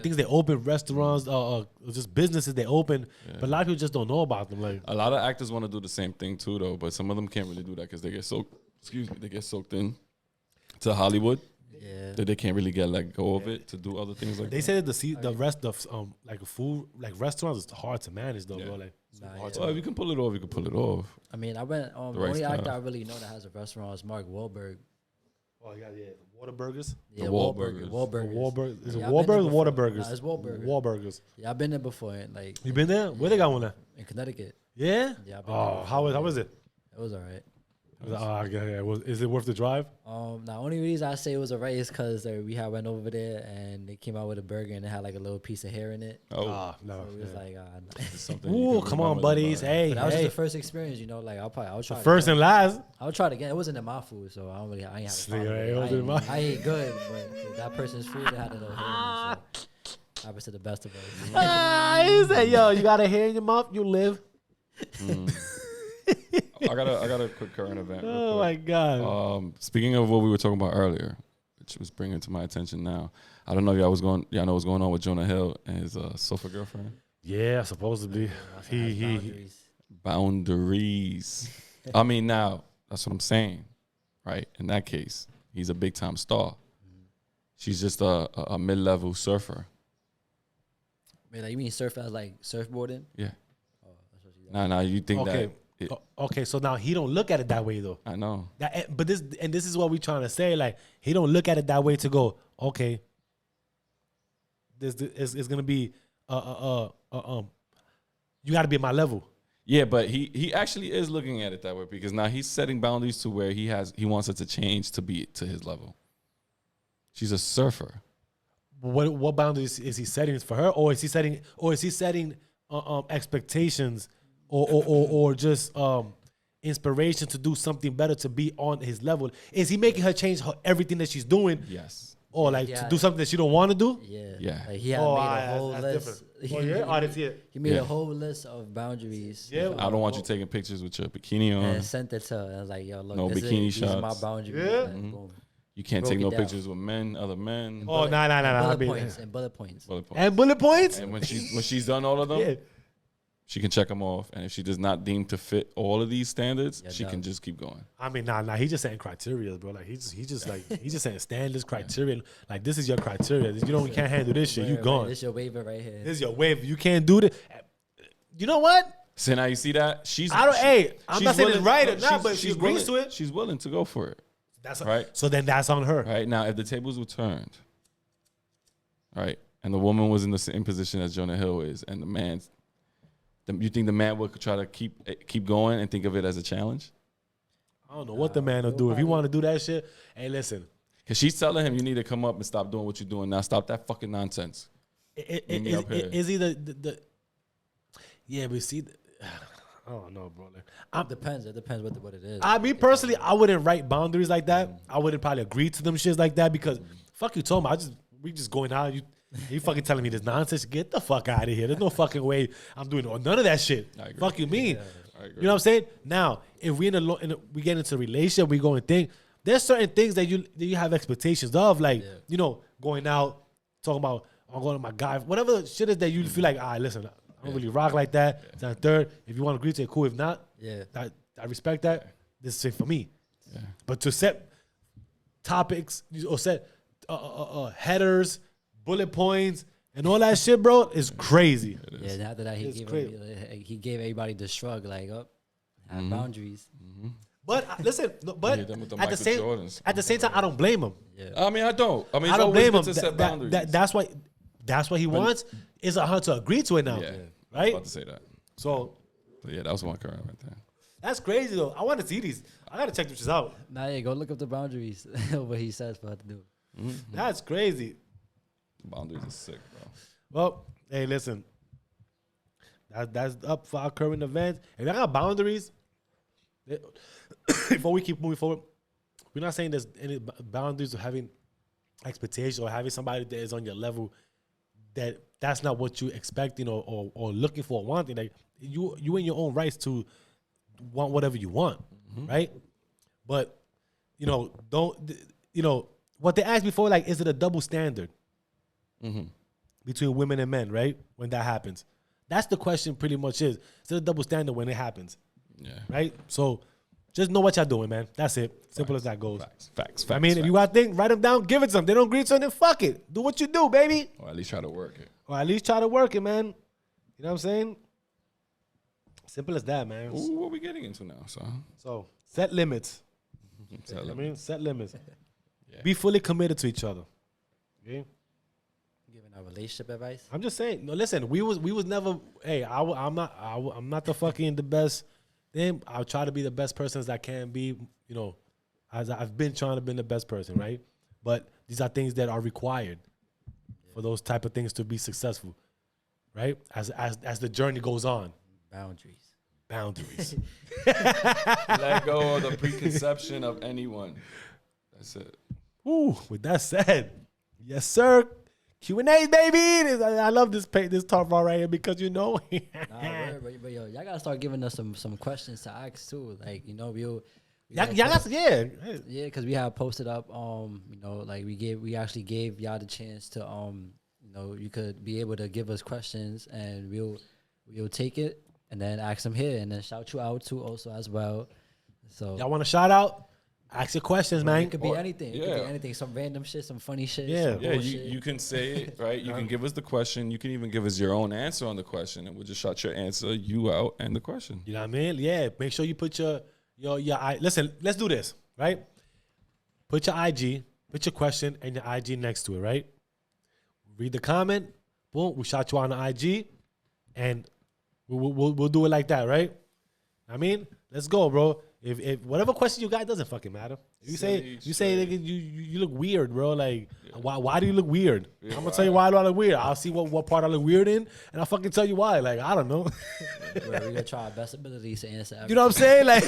things they open, restaurants, just businesses they open, but a lot of people just don't know about them. Like A lot of actors want to do the same thing too, though, but some of them can't really do that because they get soaked in to Hollywood. Yeah, That they can't really get let go of it to do other things like they that. said that the rest of like food, like restaurants, is hard to manage though, Yeah. bro. Like hard to Well, if you can pull it off, you can pull it off. I mean, I went. The right only actor style. I really know that has a restaurant is Mark Wahlberg. Oh yeah, Whataburgers. Yeah, The Wahlburgers. Wahlburgers. Is it Yeah, I've been there Wahlburgers or before. Whataburgers? Nah, it's Wahlburgers. Wahlburgers. Yeah, I've been there before, and like You been there? Where they got one at? in Connecticut. Yeah. Yeah, I've been Oh, there how is it? It was alright. Is it worth the drive? The only reason I say it was alright is because we had went over there and they came out with a burger and it had like a little piece of hair in it. Oh, No. So it was like, nah. it's something you Ooh, can come on, remember buddies. about. Hey, But that was just hey. the first experience, Like I'll try. First it and again. last. I'll try it again. It wasn't in my food, so I ain't have a Nigga, problem. it with wasn't in my- I ate good, but that person's food it had a little hair in it. So happens to the best of us. He said, yo, you got a hair in your mouth, you live. I got a quick current event. real Oh quick. my God. Speaking of what we were talking about earlier, which was bringing to my attention now. I don't know if y'all know what's going on with Jonah Hill and his sofa girlfriend. Yeah, supposedly. He Boundaries. Boundaries. I mean, now that's what I'm saying, right? In that case, he's a big time star. She's just a mid-level surfer. Wait, like, you mean surf as like surfboarding? Yeah. Oh, that's what she does. Now you think okay. that? Okay, so now he don't look at it that way though. I know. But this is what we trying to say. Like he don't look at it that way to go. Okay, this is gonna be you got to be at my level. Yeah, but he actually is looking at it that way because now he's setting boundaries to where he wants it to change to be to his level. She's a surfer. What boundaries is he setting for her, or is he setting expectations, or just inspiration to do something better to be on his level? Is he making her change everything that she's doing, Yes. or like to Yeah. do something that she don't want to do? Yeah. Yeah. Like he had Oh, made that's a whole list. different. Oh, yeah? Oh, I didn't see it. He made Yeah. a whole list of boundaries. Yeah. I don't want you taking pictures with your bikini on. And sent it to her. And I was like, yo, look, No this bikini these are my shots. boundaries. Yeah. Like, boom. You can't broke take it no down. pictures with other men. Oh, nah. Bullet points and bullet points. Bullet points. And bullet points. And when she's done all of them, Yeah. she can check them off. And if she does not deem to fit all of these standards, Yeah, she no. can just keep going. I mean, nah. He just saying criteria, bro. Like he's just saying standards, criteria. Like this is your criteria. You can't handle this shit. You Right, gone. This your waiver right here. This is your wave. You can't do this. You know what? So now you see that I'm I'm not saying it's right or not, but she agrees to it. She's willing to go for it. That's Right. So then that's on her. Right now, if the tables were turned, right, and the woman was in the same position as Jonah Hill is, and you think the man would try to keep going and think of it as a challenge? I don't know what the man will do if he want to do that shit. Hey, listen. Because she's telling him, you need to come up and stop doing what you're doing now. Stop that fucking nonsense. Meet me up here. Is he the yeah, but see, I don't know, bro. Like, It depends what it is. me personally, I wouldn't write boundaries like that. I wouldn't probably agree to them shits like that because fuck you told me. We just going out. You fucking telling me this nonsense. Get the fuck out of here. There's no fucking way I'm doing none of that shit. I agree. Fuck you mean. I agree. You know what I'm saying? Now, if we we get into a relationship, we go and think. There's certain things that you have expectations of, like going out, talking about I'm going to my guy, whatever shit is that you feel like. All right, listen, I don't really rock like that. It's not third. If you want to agree to it, cool. If not, I respect that. This is it for me. Yeah. But to set topics or set headers, bullet points, and all that shit, bro, is crazy. Yeah, and after that he gave everybody the shrug, like, have boundaries. But listen, but Yeah, them with the at the Michael same Jordans. at the same time, I don't blame him. I mean, I don't. I mean, I it's don't always blame him. good to set boundaries. That's what he wants. Is her to agree to it now, yeah, I was right? about to say that. So But yeah, that was my current right there. that's crazy though. I want to see these. I gotta check this out. Nah, yeah, go look up the boundaries. What he says for her to do. That's crazy. Boundaries are sick, bro. Well, hey, listen. That's up for our current events. If I got boundaries, before we keep moving forward, we're not saying there's any boundaries of having expectations or having somebody that is on your level that's not what you're expecting or looking for or wanting. Like you in your own rights to want whatever you want, right? But what they asked before, like, is it a double standard between women and men, right? When that happens, that's the question. Pretty much is it a double standard when it happens? Yeah. Right. So just know what y'all doing, man. That's it. Simple as that goes. Facts. I mean, if you got things, write them down, give it to them. They don't agree to it, then fuck it. Do what you do, baby. Or at least try to work it. Man. You know what I'm saying? Simple as that, man. Ooh, what are we getting into now, son? So set limits. Set limits. Yeah. Be fully committed to each other. Okay. Giving our relationship advice. I'm just saying. No, listen. We was never. Hey, I'm not the fucking the best. Then I'll try to be the best person as I can be. You know, as I've been trying to be the best person, right? But these are things that are required for those type of things to be successful, right? As the journey goes on. Boundaries. Let go of the preconception of anyone. That's it. Ooh, with that said, yes, sir. Q&A, baby. I love this talk right here because but yo, y'all gotta start giving us some questions to ask too. Like, y'all because we have posted up. Like we actually gave y'all the chance to you could be able to give us questions and we'll take it and then ask them here and then shout you out too also as well. So y'all want a shout out? Ask your questions, man. It could be anything. It could be anything. Some random shit, some funny shit. Yeah. You can say it, right? You can give us the question. You can even give us your own answer on the question, and we'll just shout your answer, you out, and the question. You know what I mean? Yeah. Make sure you put your listen, let's do this, right? Put your IG, put your question and your IG next to it, right? Read the comment. Boom. We shout you on the IG, and we'll do it like that, right? I mean, let's go, bro. If whatever question you got, doesn't fucking matter. You say you look weird, bro. Like why do you look weird? I'm gonna tell you why I look weird. I'll see what part I look weird in, and I'll fucking tell you why. Like I don't know. We're gonna try our best abilities to answer everything. You know what I'm saying? Like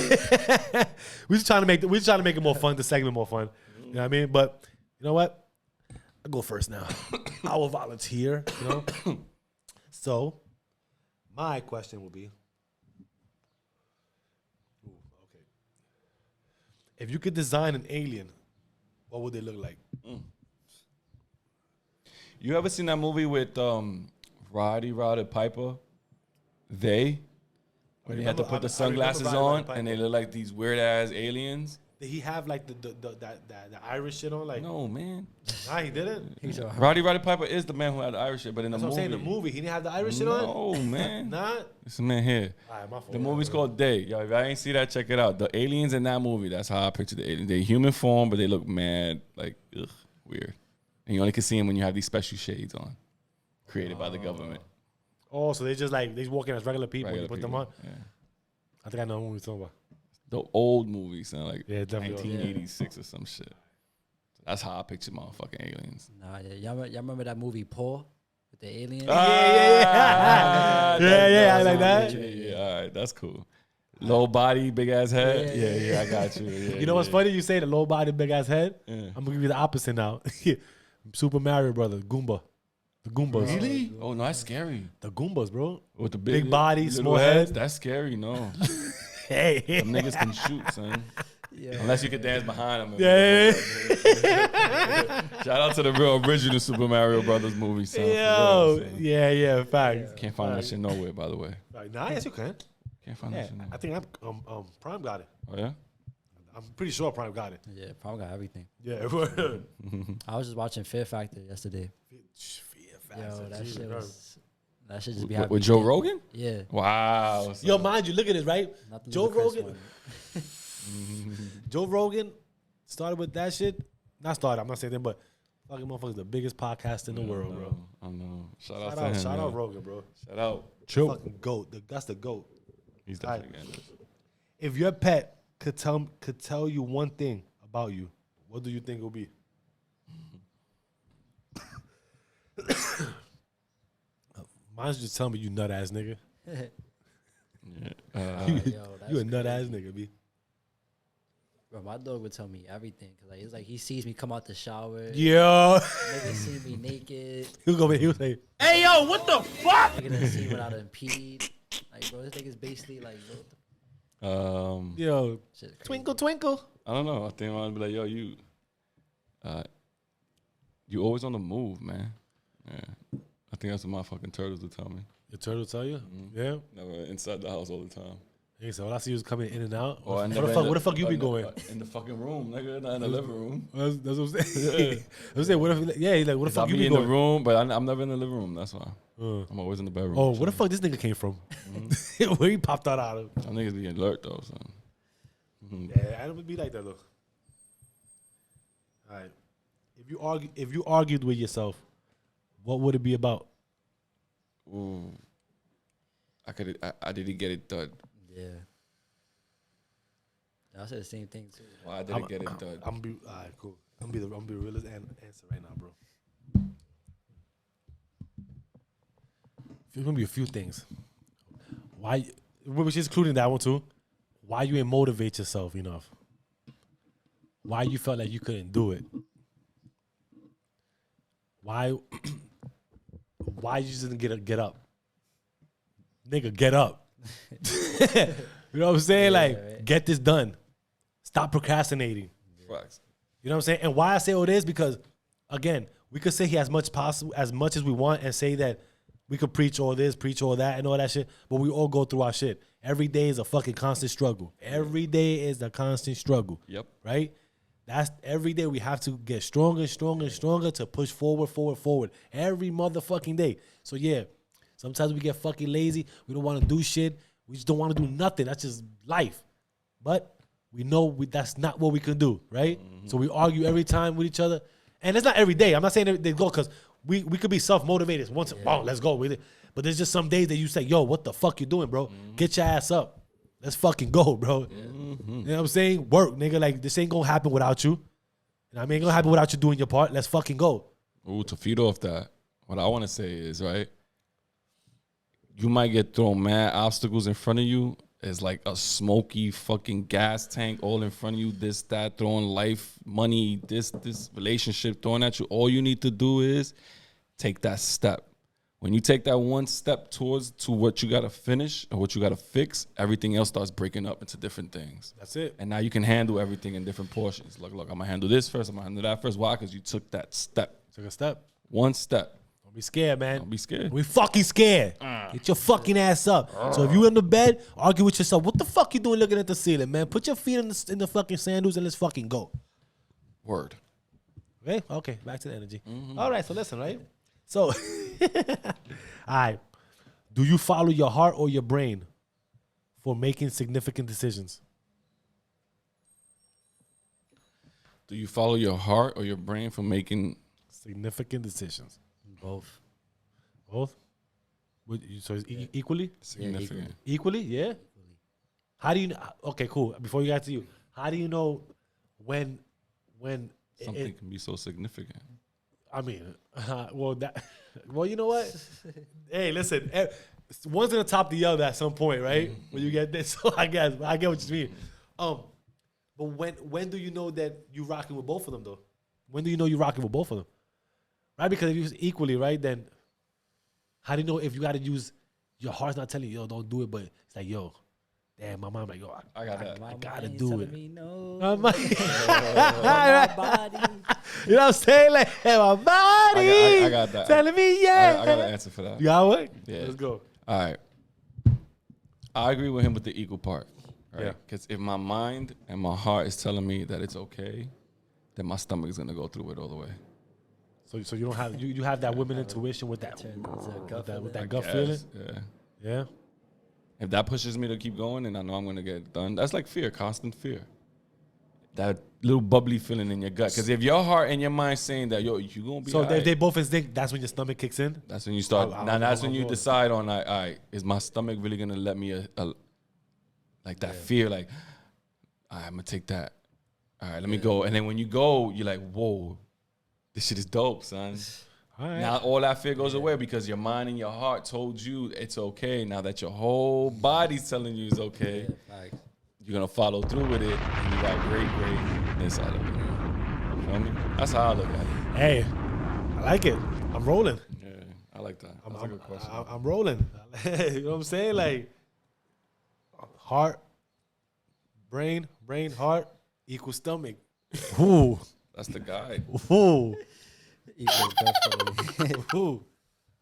we're just trying to make it more fun, the segment more fun. You know what I mean? But you know what? I'll go first now. I will volunteer. You know. So my question will be. If you could design an alien, what would they look like? You ever seen that movie with Roddy Piper? When he had to put the sunglasses on and they look like these weird ass aliens. Did he have like the Irish shit on? Like no, man. Nah, he didn't. Roddy Piper is the man who had the Irish shit, but in the movie, I'm saying the movie, he didn't have the Irish shit on. No, man. Not. This man here. All right, my fault. The movie's called Day. Yo, if I ain't see that, check it out. The aliens in that movie. That's how I picture the aliens. They're human form, but they look mad, like weird. And you only can see them when you have these special shades on, created by the government. Oh, so they just like they walking as regular people. You put them on. Yeah. I think I know what we're talking about. The old movies, like 1986 or some shit. That's how I picture motherfucking aliens. Nah, y'all remember that movie Paul with the aliens? Yeah. I like that. Yeah, all right, that's cool. Low body, big ass head. Yeah, I got you. Yeah, you know what's funny? You say the low body, big ass head. Yeah. I'm gonna give you the opposite now. Super Mario Brothers, Goomba. The Goombas. Really? Oh no, that's scary. The Goombas, bro. With the big body, small heads. That's scary. No. Hey, them niggas can shoot, son. Yeah. Unless you can dance behind them. Yeah. Shout out to the real original Super Mario Brothers movie, son. Yo, yeah, facts. Can't find that shit nowhere, by the way. Nah, yes, you can. Can't find that shit nowhere. I think Prime got it. Oh yeah. I'm pretty sure Prime got it. Yeah, Prime got everything. Yeah. I was just watching Fear Factor yesterday. Fear Factor. Yo, that shit just be with Joe Rogan? Yeah. Wow. Yo, mind you, look at this, right? Joe Rogan. Joe Rogan started with that shit. Not started, I'm not saying that, but fucking motherfucker's the biggest podcast in the world, bro. I know. Shout out to him. Shout out Rogan, bro. Shout out. Fucking GOAT. That's the GOAT. He's definitely getting this. If your pet could tell you one thing about you, what do you think it would be? Mine's just telling me you nut ass nigga. You a nut ass nigga, B. Bro, my dog would tell me everything. Cause like, it's like he sees me come out the shower. Yo. Nigga see me naked. He was say, Hey, yo, what the fuck? Nigga done see me without a peed. Like, bro, this nigga's basically like, bro, yo, shit crazy. twinkle, twinkle. I don't know. I think I'd be like, yo, you always on the move, man. Yeah. I think that's what my fucking turtles would tell me. Your turtle tell you? Yeah. Never inside the house all the time. He said, all I see is coming in and out. Or Where the fuck you be going? In the fucking room, nigga, not in the living room. That's what I'm saying. I'm saying, what if, yeah, he's like, what the fuck you be be in going? the room, but I'm never in the living room. That's why. I'm always in the bedroom. Oh, where the fuck this nigga came from? Where he popped out of? Some niggas be alert though, son. Yeah, I don't be like that though. All right, if you argued with yourself, what would it be about? Ooh, I didn't get it done. Yeah. I said the same thing too. Well, I didn't get it done. I'm gonna be all right, cool. I'm gonna be the realest answer right now, bro. There's gonna be a few things. Why, which is including that one too. Why you ain't motivate yourself enough? Why you felt like you couldn't do it? Why? Why you just didn't get up? Nigga, get up. You know what I'm saying? Yeah, like, right. get this done. Stop procrastinating. Facts. You know what I'm saying? And why I say all this because, again, we could say he as much as we want and say that we could preach all this, preach all that, and all that shit. But we all go through our shit. Every day is a fucking constant struggle. Every day is a constant struggle. Yep. Right? That's every day we have to get stronger and stronger and stronger to push forward. Every motherfucking day. So yeah, sometimes we get fucking lazy. We don't want to do shit. We just don't want to do nothing. That's just life. But we know that's not what we can do, right? Mm-hmm. So we argue every time with each other. And it's not every day. I'm not saying they go because we could be self-motivated. Once, wow, let's go with it. But there's just some days that you say, yo, what the fuck you doing, bro? Mm-hmm. Get your ass up. Let's fucking go, bro. Mm-hmm. You know what I'm saying? Work, nigga. Like, this ain't going to happen without you. You know what I mean? Ain't going to happen without you doing your part. Let's fucking go. Ooh, to feed off that, what I want to say is, right, you might get thrown mad obstacles in front of you. It's like a smoky fucking gas tank all in front of you, this, that, throwing life, money, this relationship thrown at you. All you need to do is take that step. When you take that one step to what you got to finish or what you got to fix, everything else starts breaking up into different things. That's it. And now you can handle everything in different portions. Look, I'm going to handle this first. I'm going to handle that first. Why? Because you took that step. Took a step. One step. Don't be scared, man. Don't be scared. We fucking scared. Get your fucking ass up. So if you in the bed, argue with yourself. What the fuck you doing looking at the ceiling, man? Put your feet in the fucking sandals and let's fucking go. Word. Okay? Okay, back to the energy. Mm-hmm. All right, so listen, right? So, all right. Do you follow your heart or your brain for making significant decisions? Do you follow your heart or your brain for making significant decisions? Both. Both? So it's equally? Significant. Equally? Yeah? Equally. How do you know? Okay, cool. Before you get to you, how do you know when something can be so significant? I mean, well, you know what? Hey, listen, one's gonna top the other at some point, right? Mm-hmm. When you get this, so I get what you mean. But when do you know that you rocking with both of them though? When do you know you rocking with both of them? Right? Because if you use equally, right, then how do you know if you got to use your heart's not telling you, yo, don't do it, but it's like, yo, damn, my mom like, yo, I gotta do it. Me no. My body. You know what I'm saying? Like, hey, my body. I got that. Telling me, yeah. I got an answer for that. You got one? Yeah. Let's go. All right. I agree with him with the equal part. Right? Yeah. Because if my mind and my heart is telling me that it's okay, then my stomach is gonna go through it all the way. So you don't have you have that women intuition with that gut feeling? Yeah. Yeah. If that pushes me to keep going and I know I'm gonna get it done, that's like fear, constant fear. That little bubbly feeling in your gut. Because if your heart and your mind saying that, yo, you gonna be so right, they both instinct, that's when your stomach kicks in? That's when you start. That's when you decide on, all right, is my stomach really gonna let me like that fear, like, all right, I'm gonna take that. All right, let me go. And then when you go, you're like, whoa, this shit is dope, son. All right. Now all that fear goes away because your mind and your heart told you it's okay. Now that your whole body's telling you it's okay, Facts. you're gonna follow through with it, and you got greatness out of it. You feel me? That's how I look at it. Hey, I like it. I'm rolling. Yeah, I like that. That's a good question. I'm rolling. You know what I'm saying? Like, heart, brain, heart equals stomach. Ooh, That's the guy. ooh, Equals definitely. ooh.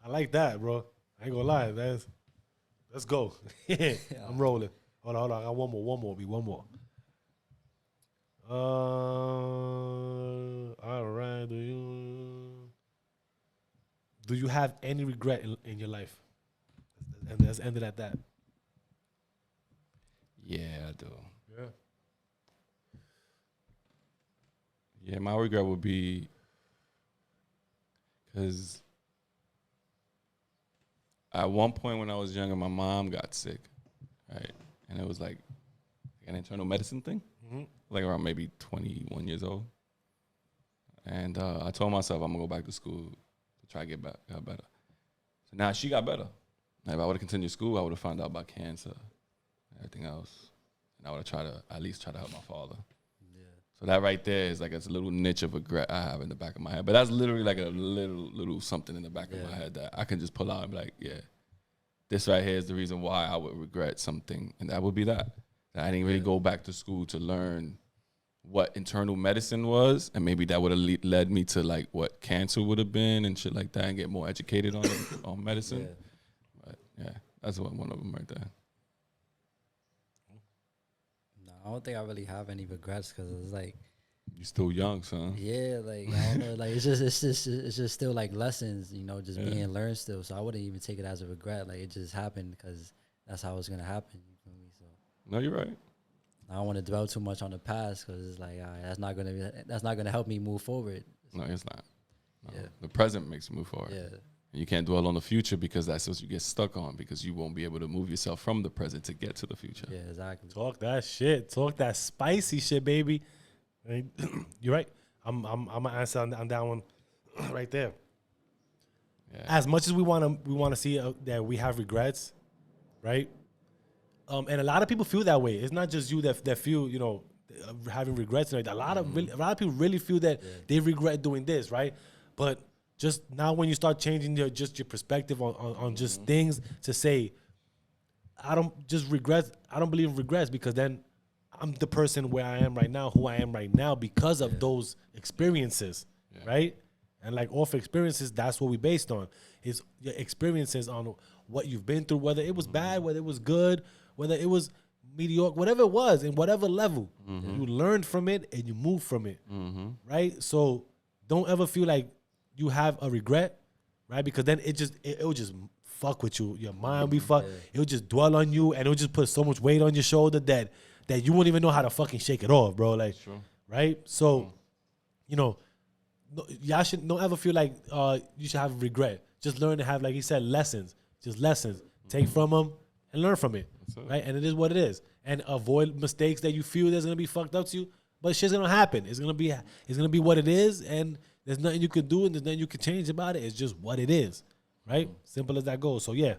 I like that, bro. I ain't gonna lie. Let's go. I'm rolling. Hold on. I got one more. All right. Do you have any regret in your life? And let's end it at that. Yeah, I do. Yeah. Yeah, my regret would be because at one point when I was younger, my mom got sick, right? And it was like an internal medicine thing, like around maybe 21 years old. And I told myself I'm going to go back to school to try to get better. So now she got better. Now, if I would have continued school, I would have found out about cancer and everything else. And I would have tried to at least try to help my father. So that right there is like a little niche of regret I have in the back of my head. But that's literally like a little something in the back of my head that I can just pull out and be like, yeah, this right here is the reason why I would regret something. And that would be that I didn't really go back to school to learn what internal medicine was. And maybe that would have led me to like what cancer would have been and shit like that and get more educated on medicine. But yeah, that's one of them right there. I don't think I really have any regrets because it's like, You still young, son. yeah, like I don't know, like it's just still like lessons, you know, just being learned still. So I wouldn't even take it as a regret. Like it just happened because that's how it's gonna happen. You feel me? So No, you're right. I don't want to dwell too much on the past because it's like that's not gonna help me move forward. No, it's not. No. Yeah. The present makes you move forward. Yeah, And you can't dwell on the future because that's what you get stuck on because you won't be able to move yourself from the present to get to the future. yeah, exactly. Talk that shit. Talk that spicy shit, baby. Right? You're right. I'm gonna answer on that one right there. Yeah. As much as we wanna see that we have regrets, right? And a lot of people feel that way. It's not just you that feel, you know, having regrets. A lot of people really feel that they regret doing this, right? But just now, when you start changing your perspective on just things to say, I don't believe in regrets because then I'm the person where I am right now, who I am right now because of those experiences, right? And like off experiences, that's what we based on is your experiences on what you've been through, whether it was bad, whether it was good, whether it was mediocre, whatever it was, in whatever level, you learned from it and you move from it, right? So don't ever feel like you have a regret, right? Because then it will just fuck with you. Your mind will be fucked. It will just dwell on you and it will just put so much weight on your shoulder that you won't even know how to fucking shake it off, bro. Like, right? So, you know, y'all should don't ever feel like you should have regret. Just learn to have, like he said, lessons. Just lessons. Take from them and learn from it, right? And it is what it is. And avoid mistakes that you feel that's gonna be fucked up to you. But shit's gonna happen. It's gonna be what it is, and there's nothing you can do and there's nothing you can change about it. It's just what it is, right? Simple as that goes. So yeah,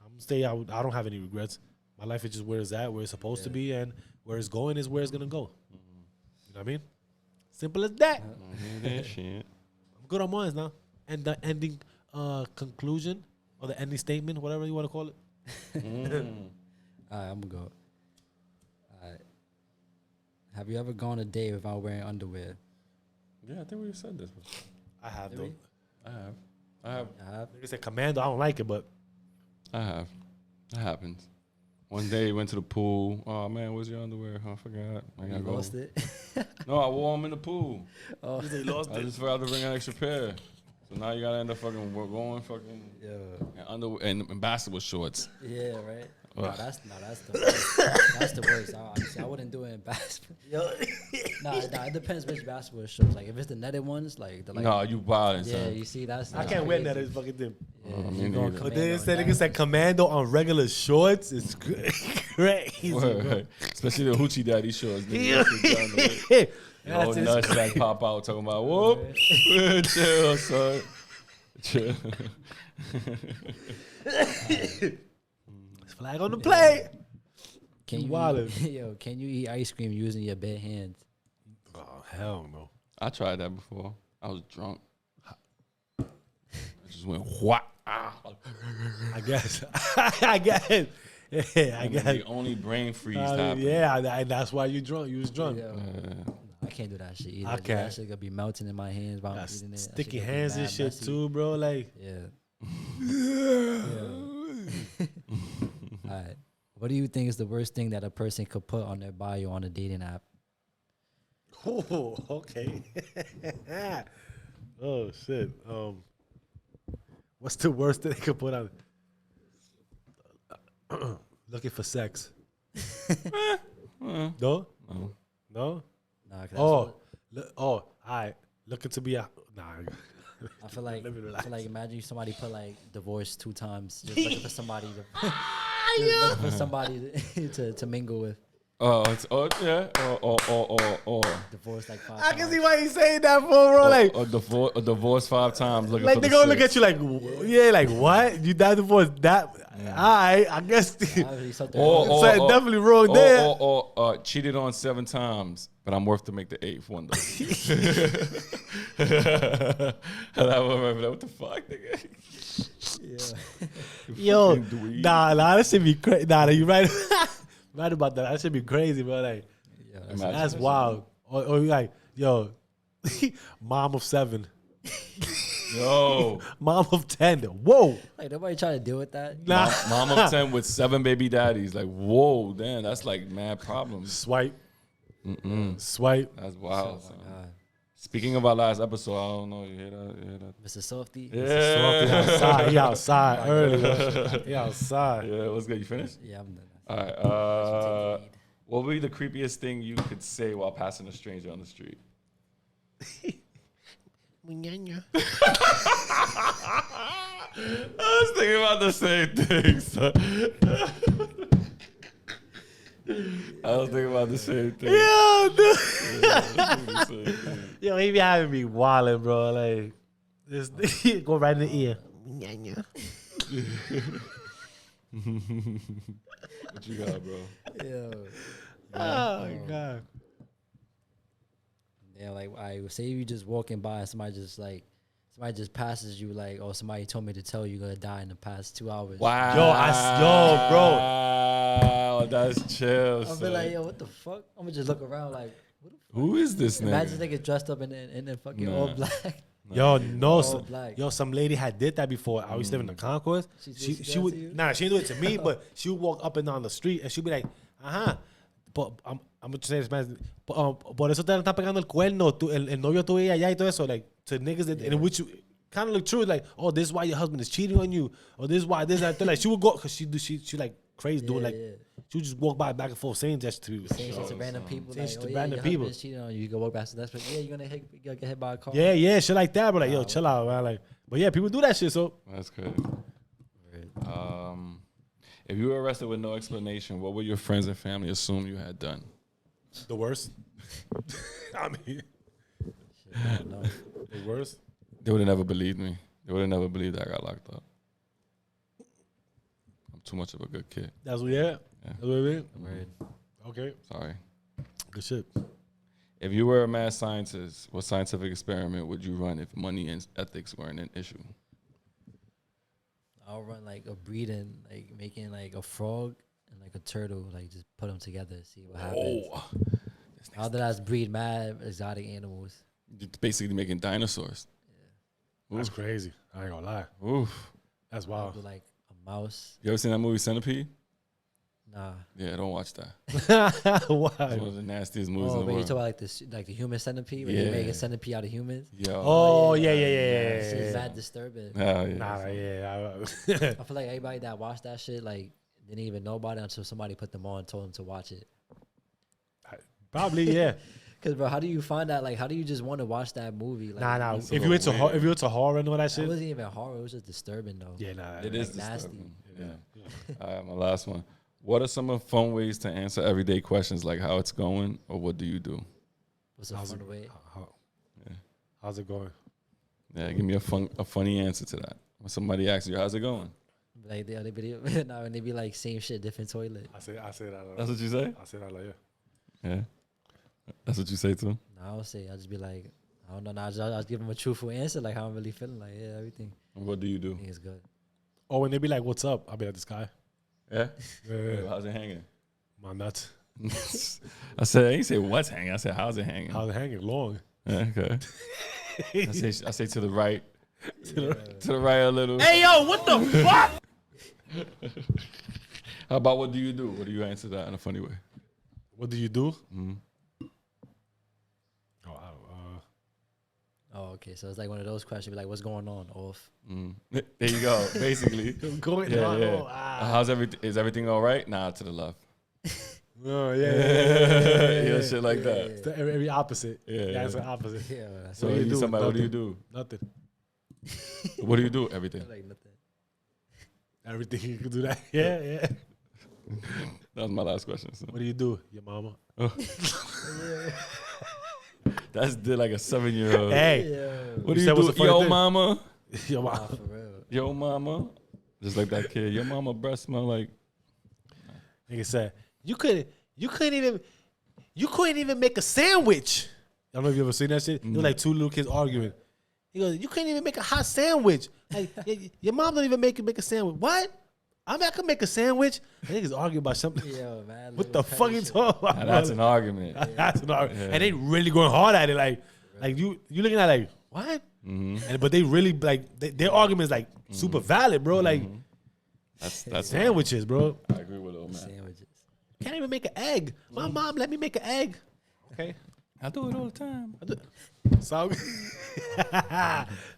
I'm gonna stay out. I don't have any regrets. My life is just where it's at, where it's supposed to be, and where it's going is where it's gonna go. You know what I mean? Simple as that. Shit. Oh, I'm good on mine now. And the ending conclusion or the ending statement, whatever you want to call it. All right, I'm gonna go. All right. Have you ever gone a date without wearing underwear? Yeah, I think we said this. I have Did though. we? I have. I have. Nigga said commando. I don't like it, but I have. That happens. One day, went to the pool. Oh, man, where's your underwear? I forgot. I You gotta go. lost it. No, I wore them in the pool. Oh, they lost I just forgot to bring an extra pair. So now you gotta end up fucking going fucking and basketball shorts. yeah, right. Ugh. No, that's the worst. That's the worst. I wouldn't do it in basketball. Nah, it depends which basketball shorts. Like if it's the netted ones, like the No, you wildin', yeah, son. you see that's. I can't wear that. It's fucking dim. Yeah, me you going neither. But commando then on said that. nigga said commando on regular shorts. It's crazy. Word, bro. right. Especially the hoochie daddy shorts. Nigga, That's nuts that pop out talking about whoop. Chill, son. Flag on the plate. Can you Wildin'. can you eat ice cream using your bare hands? Oh, hell no. I tried that before. I was drunk. I just went what? I guess. I guess. Yeah, I guess. The only brain freeze happened. Yeah, that's why you drunk. You was drunk. Yo, I can't do that shit either. I Dude. can't. That shit gonna be melting in my hands while I'm eating it. That Sticky shit gonna be hands and mad shit messy. too, bro. Like, Yeah. All right. What do you think is the worst thing that a person could put on their bio on a dating app? oh, okay. Oh shit. What's the worst thing they could put on? Looking for sex. No? No. No? Nah, 'cause Oh, all right. Looking to be a nah. I feel like Let me relax. imagine somebody put like divorced 2 times, just looking for somebody to looking for somebody to mingle with. Yeah. Or Divorced like 5 I times. can see why he's saying that for, bro. Like, a divorce 5 times. Looking like for they the gonna look sixth. at you like, yeah, like what? You that divorced that? Alright, I guess. Obviously something Or- wrong. Something definitely wrong there. Or cheated on 7 times, but I'm worth to make the 8th one though. And I remember what the fuck, nigga. Yo, fucking dweeb. nah, that should be crazy. Nah, you right, right about that. That should be crazy, bro. Like, Yeah, Imagine that's that wild. Or you like, yo, mom of 7, Yo, mom of 10. Whoa, like nobody trying to deal with that. nah. mom of 10 with 7 baby daddies. Like, whoa, damn, that's like mad problems. Swipe, swipe. That's wild. son. God. Speaking of our last episode, I don't know. You hear that? Mr. Softy. He outside. He outside early. Bro. He outside. Yeah, what's good? You finished? Yeah, I'm done. All right. What would be the creepiest thing you could say while passing a stranger on the street? I was thinking about the same thing. Son. I was thinking about the same thing. Yo, dude. Yo, he be having me wildin', bro. Like, this go right in the ear. What you got, bro? Yo. Oh my god. Yeah, like I say you just walking by and somebody just passes you like, oh, somebody told me to tell you you're gonna die in the past 2 hours. Wow. Yo, bro. Wow, that's chill. I'll be son. like, yo, what the fuck? I'm gonna just look around like, what the fuck? Who is this Imagine nigga? niggas dressed up in fucking Nah. all black. Yo, no, All black. yo, some lady had did that before. I used to live in the concourse. She She did that would to you? nah, she didn't do it to me, but she would walk up and down the street and she'd be like, but I'm gonna say this, man. Por eso te está pegando el cuerno, el novio tuyo allá y todo eso, like to niggas that, in which kind of look true, like, oh, this is why your husband is cheating on you, or this is why this that. Like she would go because she like crazy doing like she would just walk by back and forth saying that to people. Saying shit to random people. Saying Like, shit oh, to yeah, random your people. husband's cheating on you. You go walk past the next person. Yeah, you're gonna get hit by a car. Yeah, shit like that, but like, yo, chill out, man. Like, but yeah, people do that shit. So That's good. If you were arrested with no explanation, what would your friends and family assume you had done? the worst. I mean, I don't know. the worst. They would have never believed me. They would have never believed that I got locked up. I'm too much of a good kid. That's what. Yeah. That's what it is. Word. Okay. Sorry. Good shit. If you were a mad scientist, what scientific experiment would you run if money and ethics weren't an issue? I'll run like a breeding, like making like a frog and like a turtle, like just put them together, see what happens. Oh, After that's breed mad exotic animals. you're basically making dinosaurs. That's crazy. I ain't gonna lie. Oof. That's Do wild. like a mouse. You ever seen that movie Centipede? Nah. Yeah, don't watch that. It's Why? one of the nastiest movies Oh, in but the you talk world. about like this, like the human centipede, where you Yeah. make a centipede out of humans. Yo. Oh yeah. It's that disturbing. Yeah, yeah. Nah, yeah. I feel like everybody that watched that shit like didn't even know about it until somebody put them on and told them to watch it. Probably yeah. Cause bro, how do you find that? Like, how do you just want to watch that movie? Like, Nah. That's a If you little into weird. if you into horror and all that It shit, wasn't even horror. It was just disturbing though. yeah, nah. It is nasty. disturbing. Yeah. All right, my last one. What are some of fun ways to answer everyday questions like how it's going or what do you do? What's a How's fun it, way? how's it going? Yeah, give me a funny answer to that. When somebody asks you, how's it going? Like the other video, now when they be like same shit, different toilet. I say that. That's what you say? I say that like Yeah. That's what you say too? No, I would say I just be like, I don't know. Nah, I just give them a truthful answer, like how I'm really feeling. Like yeah, everything. What do you do? I think it's good. Oh, when they be like, "What's up?" I'll be like, "This guy." Yeah? Yeah. How's it hanging? My nuts. I ain't say what's hanging. I said, how's it hanging? How's it hanging? Long. Yeah, okay. I say to the right. To the right a little. Hey, yo, what the fuck? How about what do you do? What do you answer that in a funny way? What do you do? Mm-hmm. Oh, okay. So it's like one of those questions. Be like, what's going on? Off. Mm. There you go. Basically. Going Yeah, on. yeah. Oh, How's everything? Is everything all right? Nah, to the left. Oh, yeah. Yeah, shit like that. It's every opposite. Yeah, That's yeah. the opposite. Yeah, that's So What do you you do? somebody, what do you Nothing. do? Nothing. What do you do? Everything. like nothing. Everything you can do that. Yeah, yeah. That was my last question. So. What do you do? Your mama. That's like a 7-year-old. Hey. What You do said you what's do? the funny Yo, thing? mama. Your Nah, mama. for real. Yo, mama. Just like that kid. Your mama breast smell like. Nigga said, you couldn't even make a sandwich. I don't know if you ever seen that shit. It was like two little kids arguing. He goes, you couldn't even make a hot sandwich. Like your mom don't even make a sandwich. What? I can make a sandwich. I think it's arguing about something. Yo, man. What the fuck you talking about? Now, that's an argument. That's an argument. And they really going hard at it. Like you looking at it like, what? Mm-hmm. But they really like their argument is like super valid, bro. Like That's sandwiches, bro. I agree with it, man. Sandwiches. Can't even make an egg. My mom let me make an egg. Okay. I do it all the time. Sound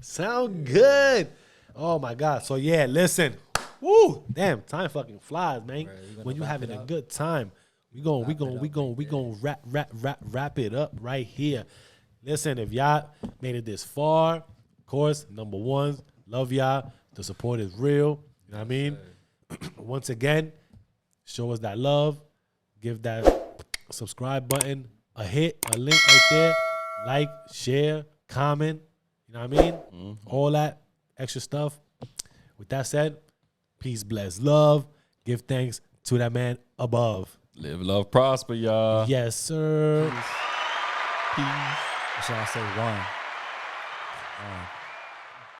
sound good. Oh my God. So yeah, listen. Woo! Damn, time fucking flies, man. When you having a good time, we gonna wrap it up right here. Listen, if y'all made it this far, of course, number one, love y'all. The support is real. You know what I mean? Once again, show us that love. Give that subscribe button a hit, a link right there. Like, share, comment. You know what I mean? All that extra stuff. With that said, peace, bless, love. Give thanks to that man above. Live, love, prosper, y'all. Yes, sir. Should I say one?